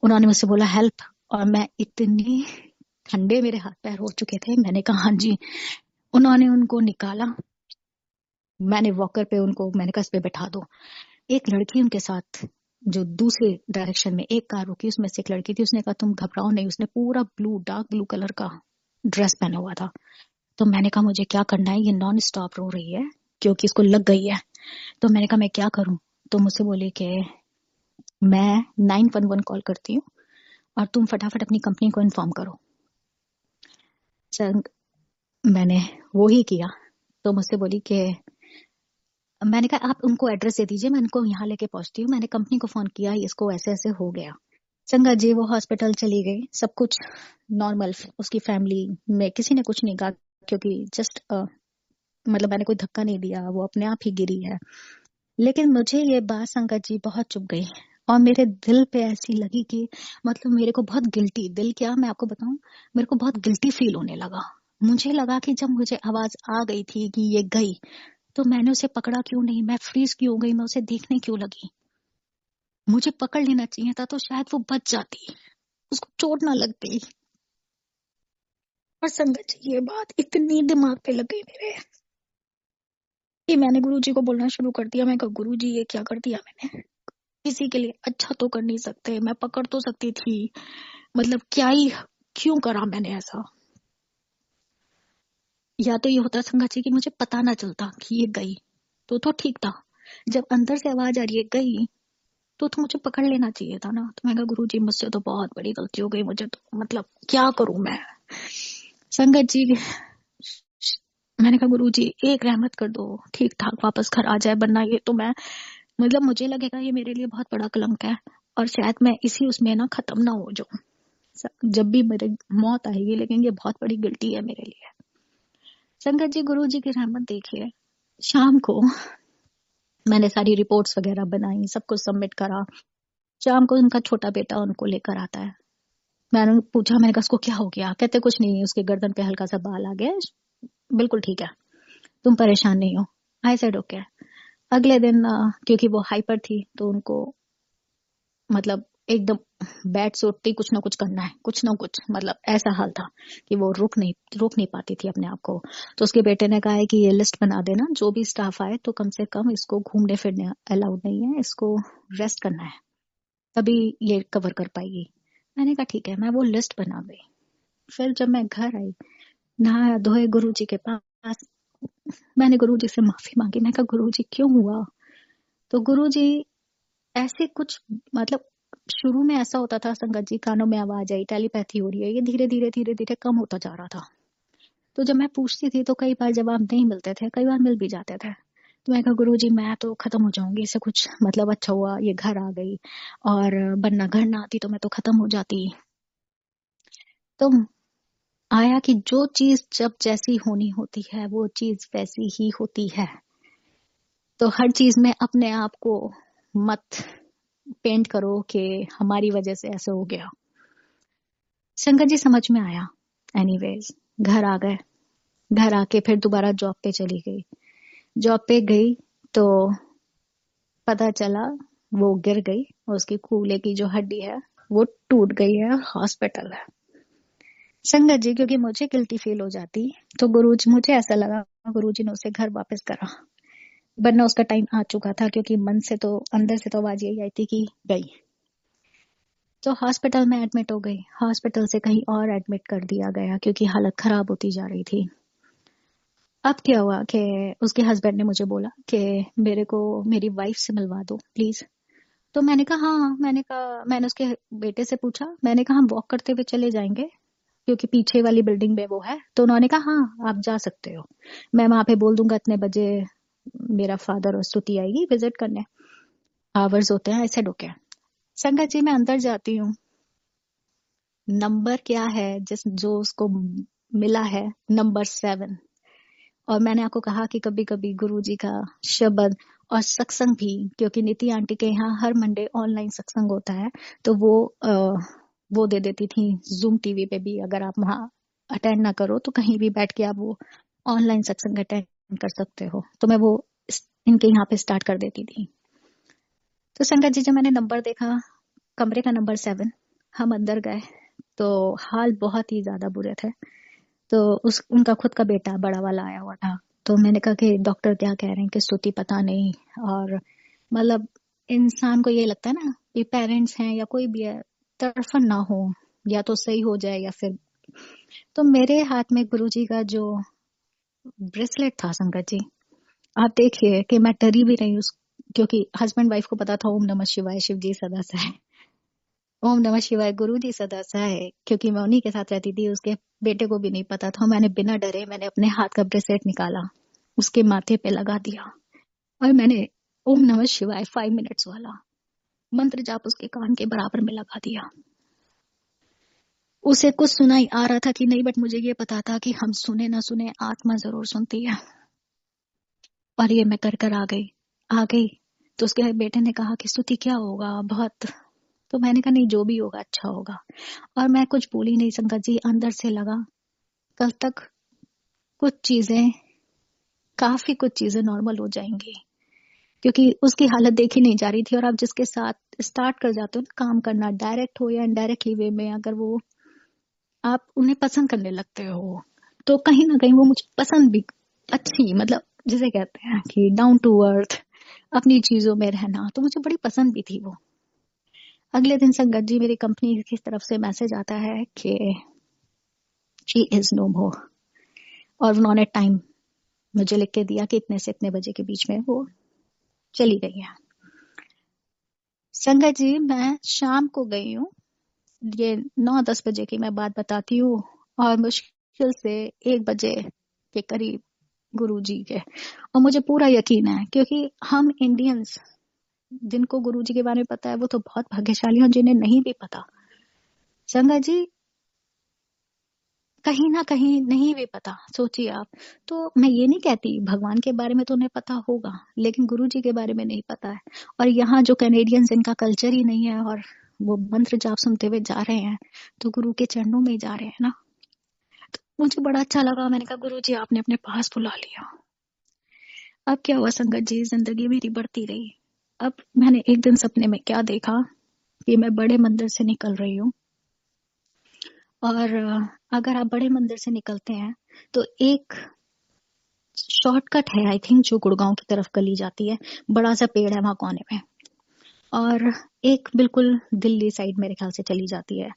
उन्होंने मुझसे बोला हेल्प, और मैं इतनी ठंडे मेरे हाथ पैर हो चुके थे, मैंने कहा हाँ जी। उन्होंने उनको निकाला, मैंने वॉकर पे उनको मैंने कहा इस पे बैठा दो। एक लड़की उनके साथ जो दूसरे डायरेक्शन में एक कार रुकी, उसमें से एक लड़की थी, उसने कहा तुम घबराओ नहीं। उसने पूरा ब्लू, डार्क ब्लू कलर का ड्रेस पहना हुआ था। तो मैंने कहा मुझे क्या करना है, ये नॉन स्टॉप रो रही है क्योंकि इसको लग गई है। तो मैंने कहा मैं क्या करूं। तो मुझसे बोली कि मैं 911 कॉल करती हूँ और तुम फटाफट अपनी कंपनी को इन्फॉर्म करो। सर मैंने वो ही किया। तो मुझसे बोली कि मैंने कहा आप उनको एड्रेस दे दीजिए, मैं इनको यहाँ लेके पहुंचती हूँ। मैंने कंपनी को फोन किया, इसको ऐसे ऐसे हो गया। चंगा जी वो हॉस्पिटल चली गई, सब कुछ नॉर्मल। उसकी फैमिली में किसी ने कुछ नहीं कहा क्योंकि जस्ट मतलब मैंने कोई धक्का नहीं दिया, वो अपने आप ही गिरी है। लेकिन मुझे ये बात संगत जी बहुत चुभ गई और मेरे दिल पे ऐसी लगी कि मतलब मेरे को बहुत गिल्टी, दिल क्या मैं आपको बताऊं, मेरे को बहुत गिल्टी फील होने लगा। मुझे लगा कि जब मुझे आवाज आ गई थी कि ये गई, तो मैंने उसे पकड़ा क्यों नहीं, मैं फ्रीज क्यों हो गई, मैं उसे देखने क्यों लगी। मुझे पकड़ लेना चाहिए था तो शायद वो बच जाती, उसको चोट ना लगती। और संगत जी ये बात इतनी दिमाग पे लग गई मेरे कि मैंने गुरुजी को बोलना शुरू कर दिया। मैं कहा गुरुजी ये क्या कर दिया मैंने, किसी के लिए अच्छा तो कर नहीं सकते, मैं पकड़ तो सकती थी, मतलब क्या ही क्यों करा मैंने ऐसा। या तो ये होता संगत जी कि मुझे पता ना चलता कि ये गई तो ठीक था। जब अंदर से आवाज आ रही है गई, तो मुझे पकड़ लेना चाहिए था ना। तो मैं कहा गुरुजी मुझसे तो बहुत बड़ी गलती हो गई, मुझे तो मतलब क्या करूं मैं। संगत जी मैंने कहा गुरुजी एक रहमत कर दो, ठीक ठाक वापस घर आ जाए, वरना ये तो मैं मतलब मुझे लगेगा ये मेरे लिए बहुत बड़ा कलंक है और शायद मैं इसी उसमें ना खत्म ना हो जाऊं जब भी मेरे मौत आएगी, लेकिन ये बहुत बड़ी गिल्टी है मेरे लिए। संगत जी गुरु जी की रहमत देखिए, शाम को मैंने सारी रिपोर्ट्स वगैरह बनाई, सब कुछ सबमिट करा। शाम को उनका छोटा बेटा उनको लेकर आता है। मैंने पूछा, मैंने कहा उसको क्या हो गया। कहते कुछ नहीं, उसके गर्दन पे हल्का सा बाल आ गया, बिल्कुल ठीक है, तुम परेशान नहीं हो। I said okay. अगले दिन क्योंकि वो हाइपर थी तो उनको मतलब एकदम बेड से उठते ही कुछ ना कुछ करना है, कुछ ना कुछ, मतलब ऐसा हाल था कि वो रुक नहीं पाती थी अपने आप को। तो उसके बेटे ने कहा है कि ये लिस्ट बना देना, जो भी स्टाफ आए तो कम से कम इसको घूमने फिरने अलाउड नहीं है, इसको रेस्ट करना है, तभी ये कवर कर पाएगी। मैंने कहा ठीक है, मैं वो लिस्ट बना गई। फिर जब मैं घर आई, नहाया धोए गुरुजी के पास, मैंने गुरुजी से माफी मांगी। मैं कहा गुरुजी क्यों हुआ। तो गुरुजी ऐसे कुछ मतलब शुरू में ऐसा होता था संगत जी, कानों में आवाज आई, टेलीपैथी हो रही है, ये धीरे धीरे कम होता जा रहा था। तो जब मैं पूछती थी तो कई बार जवाब नहीं मिलते थे, कई बार मिल भी जाते थे। तो मैं कहा गुरुजी मैं तो खत्म हो जाऊंगी, इससे कुछ मतलब अच्छा हुआ ये घर आ गई, और वरना घर ना आती तो मैं तो खत्म हो जाती। तो आया कि जो चीज जब जैसी होनी होती है वो चीज वैसी ही होती है। तो हर चीज में अपने आप को मत पेंट करो कि हमारी वजह से ऐसे हो गया। शंकर जी समझ में आया। एनीवेज घर आ गए, घर आके फिर दोबारा जॉब पे चली गई। जॉब पे गई तो पता चला वो गिर गई, उसकी कूल्हे की जो हड्डी है वो टूट गई है, हॉस्पिटल है। संगत जी क्योंकि मुझे गिल्टी फील हो जाती, तो गुरुजी, मुझे ऐसा लगा गुरुजी ने उसे घर वापस करा, वरना उसका टाइम आ चुका था, क्योंकि मन से तो अंदर से तो आवाज यही आई थी कि गई। तो हॉस्पिटल में एडमिट हो गई, हॉस्पिटल से कहीं और एडमिट कर दिया गया क्योंकि हालत खराब होती जा रही थी। अब क्या हुआ कि उसके हस्बैंड ने मुझे बोला कि मेरे को मेरी वाइफ से मिलवा दो प्लीज। तो मैंने कहा हाँ, मैंने उसके बेटे से पूछा, मैंने कहा हम वॉक करते हुए चले जाएंगे क्योंकि पीछे वाली बिल्डिंग में वो है। तो उन्होंने कहा हाँ आप जा सकते हो, मैं वहां पे बोल दूंगा इतने बजे मेरा फादर और स्तुति आएगी विजिट करने, आवर्स होते हैं। ऐसे डोके संगत जी मैं अंदर जाती हूँ, नंबर क्या है जिस जो उसको मिला है, नंबर 7। और मैंने आपको कहा कि कभी कभी गुरुजी का शब्द और सत्संग भी, क्योंकि नीति आंटी के यहाँ हर मंडे ऑनलाइन सत्संग होता है, तो वो दे देती थी जूम टीवी पे भी, अगर आप वहां अटेंड ना करो तो कहीं भी बैठ के आप वो ऑनलाइन सत्संग अटेंड कर सकते हो। तो मैं वो इनके यहाँ पे स्टार्ट कर देती थी। तो संगत जी, जब मैंने नंबर देखा, कमरे का नंबर 7, हम अंदर गए तो हाल बहुत ही ज्यादा बुरे थे। तो उनका खुद का बेटा बड़ा वाला आया हुआ था। तो मैंने कहा कि डॉक्टर क्या कह रहे हैं कि स्तुति पता नहीं। और मतलब इंसान को ये लगता है ना कि पेरेंट्स हैं या कोई भी है, तड़फन ना हो, या तो सही हो जाए या फिर। तो मेरे हाथ में गुरुजी का जो ब्रेसलेट था संगत जी, आप देखिए कि मैं डरी भी नहीं उस, क्योंकि हस्बैंड वाइफ को पता था ओम नमः शिवाय शिव जी सदा सहाय, ओम नमः शिवाय गुरु जी सदा सहाय, क्योंकि मैं उन्हीं के साथ रहती थी। उसके बेटे को भी नहीं पता था। मैंने बिना डरे मैंने अपने हाथ का ब्रेसलेट निकाला, उसके माथे पे लगा दिया, और मैंने ओम नमः शिवाय 5 मिनट्स वाला मंत्र जाप उसके कान के बराबर में लगा दिया। उसे कुछ सुनाई आ रहा था कि नहीं, बट मुझे ये पता था कि हम सुने ना सुने, आत्मा जरूर सुनती है। और ये मैं कर आ गई। तो उसके बेटे ने कहा कि स्तुति क्या होगा बहुत। तो मैंने कहा नहीं, जो भी होगा अच्छा होगा। और मैं कुछ बोली नहीं संगत जी, अंदर से लगा कल तक कुछ चीजें, काफी कुछ चीजें नॉर्मल हो जाएंगी, क्योंकि उसकी हालत देखी नहीं जा रही थी। और आप जिसके साथ स्टार्ट कर जाते हो काम करना, डायरेक्ट हो या इनडायरेक्टली वे में, अगर वो आप उन्हें पसंद करने लगते हो, तो कहीं ना कहीं वो मुझे पसंद भी, अच्छी मतलब जिसे कहते हैं कि डाउन टू अर्थ, अपनी चीजों में रहना, तो मुझे बड़ी पसंद भी थी वो। अगले दिन संगत जी मेरी कंपनी की तरफ से मैसेज आता है कि शी इज नो मोर, और उन्होंने टाइम मुझे लिख के दिया कि इतने से इतने बजे के बीच में वो चली गई है। संगत जी मैं शाम को गई हूँ, ये 9-10 बजे की मैं बात बताती हूँ, और मुश्किल से 1 बजे के करीब गुरुजी के। और मुझे पूरा यकीन है, क्योंकि हम इंडियंस जिनको गुरुजी के बारे में पता है वो तो बहुत भाग्यशाली हैं, जिन्हें नहीं भी पता संगत जी, कहीं ना कहीं नहीं भी पता, सोचिए आप। तो मैं ये नहीं कहती भगवान के बारे में तो उन्हें पता होगा, लेकिन गुरुजी के बारे में नहीं पता है। और यहाँ जो कैनेडियंस, इनका कल्चर ही नहीं है, और वो मंत्र जाप सुनते हुए जा रहे हैं, तो गुरु के चरणों में ही जा रहे हैं ना। तो मुझे बड़ा अच्छा लगा, मैंने कहा गुरुजी आपने अपने पास बुला लिया। अब क्या हुआ संगत जी, जिंदगी मेरी बढ़ती रही। अब मैंने एक दिन सपने में क्या देखा कि मैं बड़े मंदिर से निकल रही हूँ, और अगर आप बड़े मंदिर से निकलते हैं तो एक शॉर्टकट है आई थिंक, जो गुड़गांव की तरफ गली जाती है, बड़ा सा पेड़ है वहां कोने में, और एक बिल्कुल दिल्ली साइड मेरे ख्याल से चली जाती है।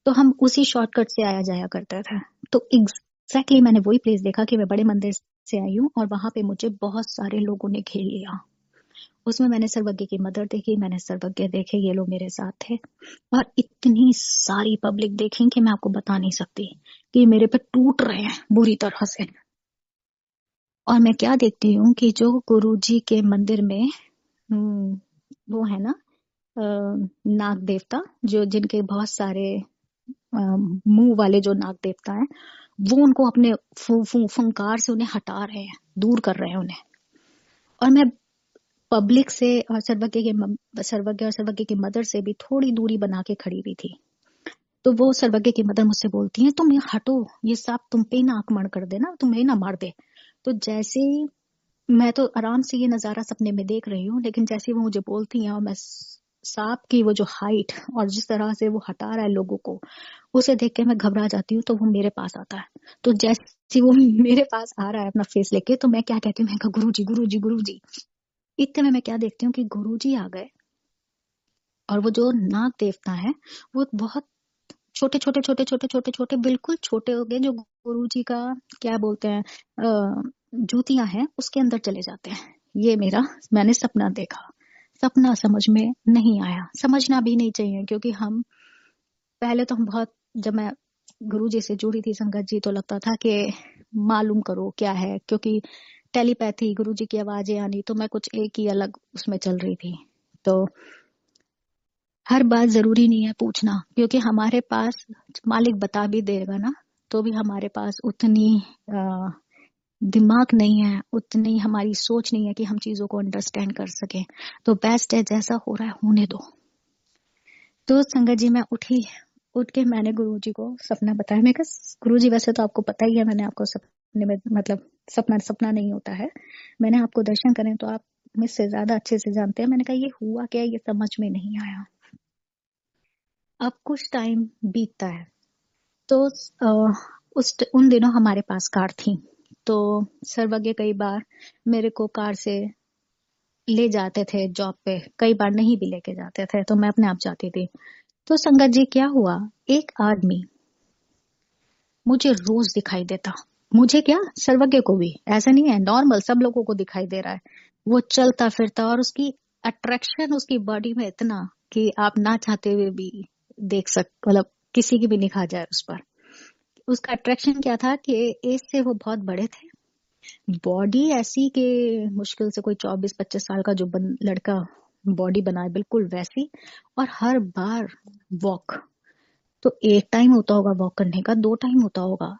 तो हम उसी शॉर्टकट से आया जाया करते थे। तो एग्जैक्टली मैंने वही प्लेस देखा कि मैं बड़े मंदिर से आई हूँ, और वहां पे मुझे बहुत सारे लोगों ने घेर लिया। उसमें मैंने सर्वज्ञ की मदर देखी, मैंने सर्वज्ञ देखे, ये लोग मेरे साथ थे, और इतनी सारी पब्लिक देखी कि मैं आपको बता नहीं सकती, कि मेरे पे टूट रहे हैं बुरी तरह से। और मैं क्या देखती हूँ कि जो गुरुजी के मंदिर में वो है ना, नाग देवता, जो जिनके बहुत सारे मुंह वाले जो नाग देवता हैं, वो उनको अपने फुंकार से उन्हें हटा रहे हैं, दूर कर रहे हैं उन्हें। और मैं पब्लिक से और सर्वज्ञ और सर्वज्ञ की मदर से भी थोड़ी दूरी बना के खड़ी हुई थी। तो वो सर्वज्ञ की मदर मुझसे बोलती है, तुम ये हटो, ये सांप तुम पे ही ना आक्रमण कर दे ना, तुम्हें ना मार दे। तो जैसे ही मैं तो आराम से ये नजारा सपने में देख रही हूँ, लेकिन जैसे वो मुझे बोलती हैं, और मैं सांप की वो जो हाइट और जिस तरह से वो हटा रहा है लोगों को, उसे देख के मैं घबरा जाती हूँ। तो वो मेरे पास आता है। तो जैसे वो मेरे पास आ रहा है अपना फेस लेके, तो मैं क्या कहती हूँ, मैं कहा गुरु जी गुरु जी गुरु जी। इतने में मैं क्या देखती हूँ कि गुरु जी आ गए, और वो जो नाग देवता है वो बहुत छोटे छोटे छोटे छोटे छोटे छोटे बिल्कुल छोटे हो गए, जो गुरु जी का क्या बोलते हैं, जूतियां हैं, उसके अंदर चले जाते हैं। ये मेरा, मैंने सपना देखा। सपना समझ में नहीं आया, समझना भी नहीं चाहिए, क्योंकि हम पहले तो हम बहुत, जब मैं गुरु जी से जुड़ी थी संगत जी, तो लगता था कि मालूम करो क्या है, क्योंकि टेलीपैथी, गुरु जी की आवाजें आनी, तो मैं कुछ एक ही अलग उसमें चल रही थी। तो हर बात जरूरी नहीं है पूछना, क्योंकि हमारे पास मालिक बता भी देगा ना, तो भी हमारे पास उतनी दिमाग नहीं है, उतनी हमारी सोच नहीं है कि हम चीजों को अंडरस्टैंड कर सकें। तो बेस्ट है, जैसा हो रहा है होने दो। तो संगत जी मैं उठ के मैंने गुरुजी को सपना बताया। मैं कहा गुरुजी, वैसे तो आपको पता ही है मैंने आपको सपना सपने में, मतलब सपना सपना नहीं होता है। मैंने आपको दर्शन करें तो आप मुझसे ज्यादा अच्छे से जानते हैं। मैंने कहा ये हुआ क्या, ये समझ में नहीं आया। अब कुछ टाइम बीतता है तो उन दिनों हमारे पास कार थी, तो सर्वज्ञ कई बार मेरे को कार से ले जाते थे जॉब पे, कई बार नहीं भी लेके जाते थे, तो मैं अपने आप जाती थी। तो संगत जी क्या हुआ, एक आदमी मुझे रोज दिखाई देता। मुझे क्या, सर्वज्ञ को भी, ऐसा नहीं है, नॉर्मल सब लोगों को दिखाई दे रहा है। वो चलता फिरता और उसकी अट्रैक्शन उसकी बॉडी में इतना कि आप ना चाहते हुए भी देख सक, मतलब किसी की भी निगाह जाए उस पर। उसका अट्रैक्शन क्या था कि एज से वो बहुत बड़े थे, बॉडी ऐसी कि मुश्किल से कोई 24-25 साल का जो लड़का बॉडी बनाए बिल्कुल वैसी। और हर बार वॉक, तो एक टाइम होता होगा वॉक करने का, 2 टाइम होता होगा।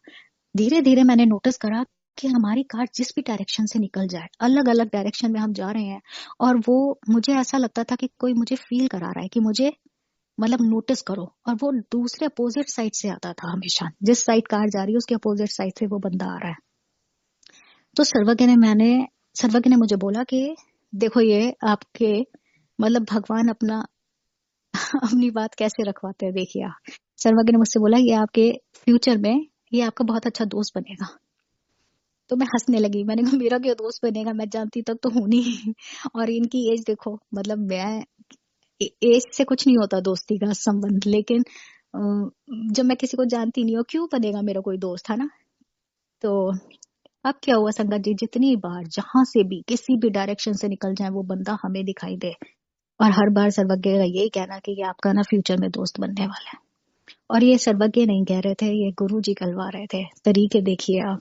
धीरे धीरे मैंने नोटिस करा कि हमारी कार जिस भी डायरेक्शन से निकल जाए, अलग अलग डायरेक्शन में हम जा रहे हैं, और वो, मुझे ऐसा लगता था कि कोई मुझे फील करा रहा है कि मुझे, मतलब नोटिस करो। और वो दूसरे अपोजिट साइड से आता था हमेशा, जिस साइड कार जा रही है उसके अपोजिट साइड से वो बंदा आ रहा है। तो सर्वज्ञ ने मुझे बोला कि देखो ये आपके, मतलब भगवान अपना अपनी बात कैसे रखवाते हैं, देखिए आप। सर्वज्ञ ने मुझसे बोला ये आपके फ्यूचर में ये आपका बहुत अच्छा दोस्त बनेगा। तो मैं हंसने लगी, मैंने कहा मेरा क्या दोस्त बनेगा, मैं जानती तक तो हूं नहीं। और इनकी एज देखो, मतलब मैं, एज से कुछ नहीं होता दोस्ती का संबंध, लेकिन जब मैं किसी को जानती नहीं हूँ क्यों बनेगा मेरा कोई दोस्त, है ना। तो अब क्या हुआ संगत जी, जितनी बार जहां से भी किसी भी डायरेक्शन से निकल जाए वो बंदा हमें दिखाई दे, और हर बार सर्वज्ञ का यही कहना कि ये आपका ना फ्यूचर में दोस्त बनने वाला है। और ये सर्वज्ञ नहीं कह रहे थे, ये गुरु जी कहलवा रहे थे। तरीके देखिए आप।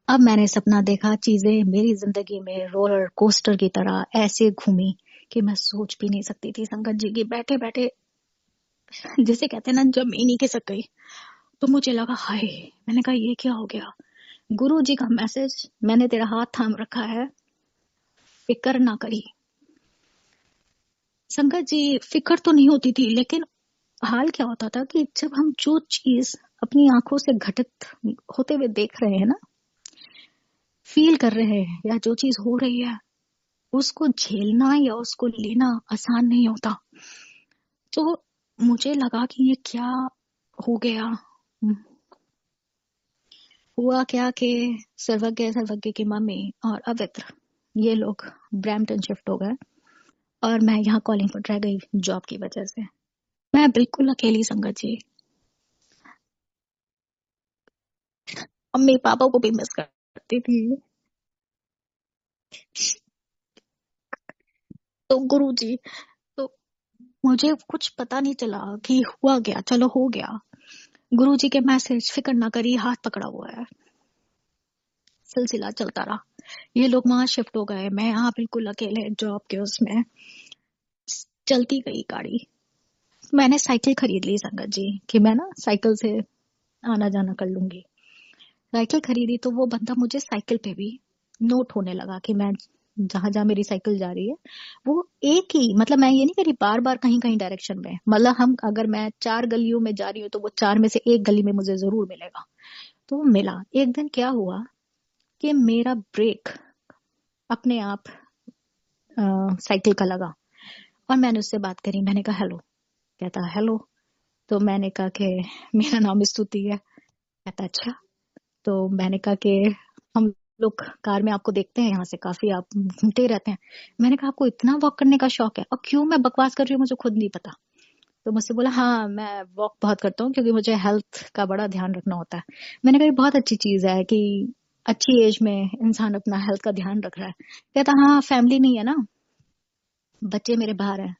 अब मैंने सपना देखा, चीजें मेरी जिंदगी में रोलर कोस्टर की तरह ऐसे घूमी कि मैं सोच भी नहीं सकती थी संगत जी की। बैठे बैठे जिसे कहते हैं ना जमीन ही खिसक गई। तो मुझे लगा हाय, मैंने कहा ये क्या हो गया। गुरु जी का मैसेज, मैंने तेरा हाथ थाम रखा है, फिक्र ना करी। संगत जी फिक्र तो नहीं होती थी, लेकिन हाल क्या होता था कि जब हम जो चीज अपनी आंखों से घटित होते हुए देख रहे हैं ना, फील कर रहे हैं, या जो चीज हो रही है, उसको झेलना या उसको लेना आसान नहीं होता। तो मुझे लगा कि ये क्या हो गया। हुआ क्या कि सर्वज्ञ की मम्मी और अवित्र, ये लोग ब्रैम्पटन शिफ्ट हो गए, और मैं यहाँ कॉलिंग पर रह गई जॉब की वजह से। मैं बिल्कुल अकेली संगत जी, मम्मी पापा को भी मिस करती थी। तो गुरु जी, तो मुझे कुछ पता नहीं चला कि हुआ क्या, चलो हो गया। गुरु जी के मैसेज, फिक्र ना करी, हाथ पकड़ा हुआ है, सिलसिला चलता रहा। ये लोग वहां शिफ्ट हो गए, मैं यहाँ बिल्कुल अकेले जॉब के उसमें। चलती गई गाड़ी। मैंने साइकिल खरीद ली संगत जी कि मैं ना साइकिल से आना जाना कर लूंगी। साइकिल खरीदी तो वो बंदा मुझे साइकिल पे भी नोट होने लगा कि मैं जहां जहां मेरी साइकिल जा रही है वो एक ही, मतलब मैं ये नहीं कह रही बार बार कहीं कहीं डायरेक्शन में, मतलब हम, अगर मैं 4 गलियों में जा रही हूँ तो वो 4 में से एक गली में मुझे जरूर मिलेगा। तो वो मिला। एक दिन क्या हुआ कि मेरा ब्रेक अपने आप साइकिल का लगा, और मैंने उससे बात करी, मैंने कहा हेलो। कहता हेलो। तो मैंने कहा कि मेरा नाम स्तुति है। कहता अच्छा। तो मैंने कहा कि हम लोग कार में आपको देखते हैं, यहाँ से काफी आप घूमते रहते हैं। मैंने कहा आपको इतना वॉक करने का शौक है, और क्यों मैं बकवास कर रही हूँ मुझे खुद नहीं पता। तो मुझसे बोला हाँ मैं वॉक बहुत करता हूँ क्योंकि मुझे हेल्थ का बड़ा ध्यान रखना होता है। मैंने कहा ये बहुत अच्छी चीज है कि अच्छी एज में इंसान अपना हेल्थ का ध्यान रख रहा है। कहता हाँ फैमिली नहीं है ना, बच्चे मेरे बाहर हैं।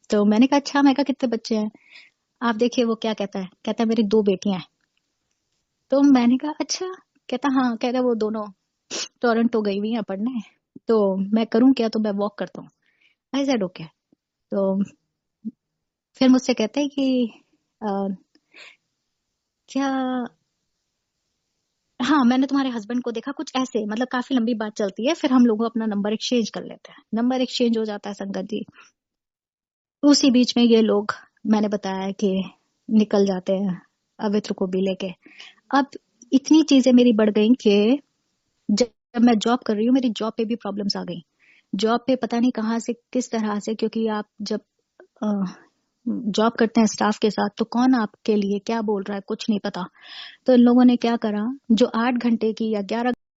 तो मैंने कहा अच्छा, मैं कहा कितने बच्चे हैं। आप देखिए वो क्या कहता है, कहता है मेरी 2 बेटियां हैं। तो मैंने कहा अच्छा। कहता हाँ, कहता वो दोनों टोरंटो गई हुई हैं पढ़ने, तो मैं करूं क्या, तो मैं वॉक करता हूँ। I said okay. तो फिर मुझसे कहते हैं कि अ, क्या, हाँ मैंने तुम्हारे हस्बैंड को देखा, कुछ ऐसे, मतलब काफी लंबी बात चलती है, फिर हम लोग अपना नंबर एक्सचेंज कर लेते हैं, नंबर एक्सचेंज हो जाता है संगत जी। उसी बीच में ये लोग, मैंने बताया कि निकल जाते हैं अवित्र को भी लेके। अब इतनी चीजें मेरी बढ़ गई कि जब मैं जॉब कर रही हूँ मेरी जॉब पे भी प्रॉब्लम्स आ गई। जॉब पे पता नहीं कहाँ से किस तरह से, क्योंकि आप जब जॉब करते हैं स्टाफ के साथ तो कौन आपके लिए क्या बोल रहा है कुछ नहीं पता। तो इन लोगों ने क्या करा, जो 8 घंटे की या 11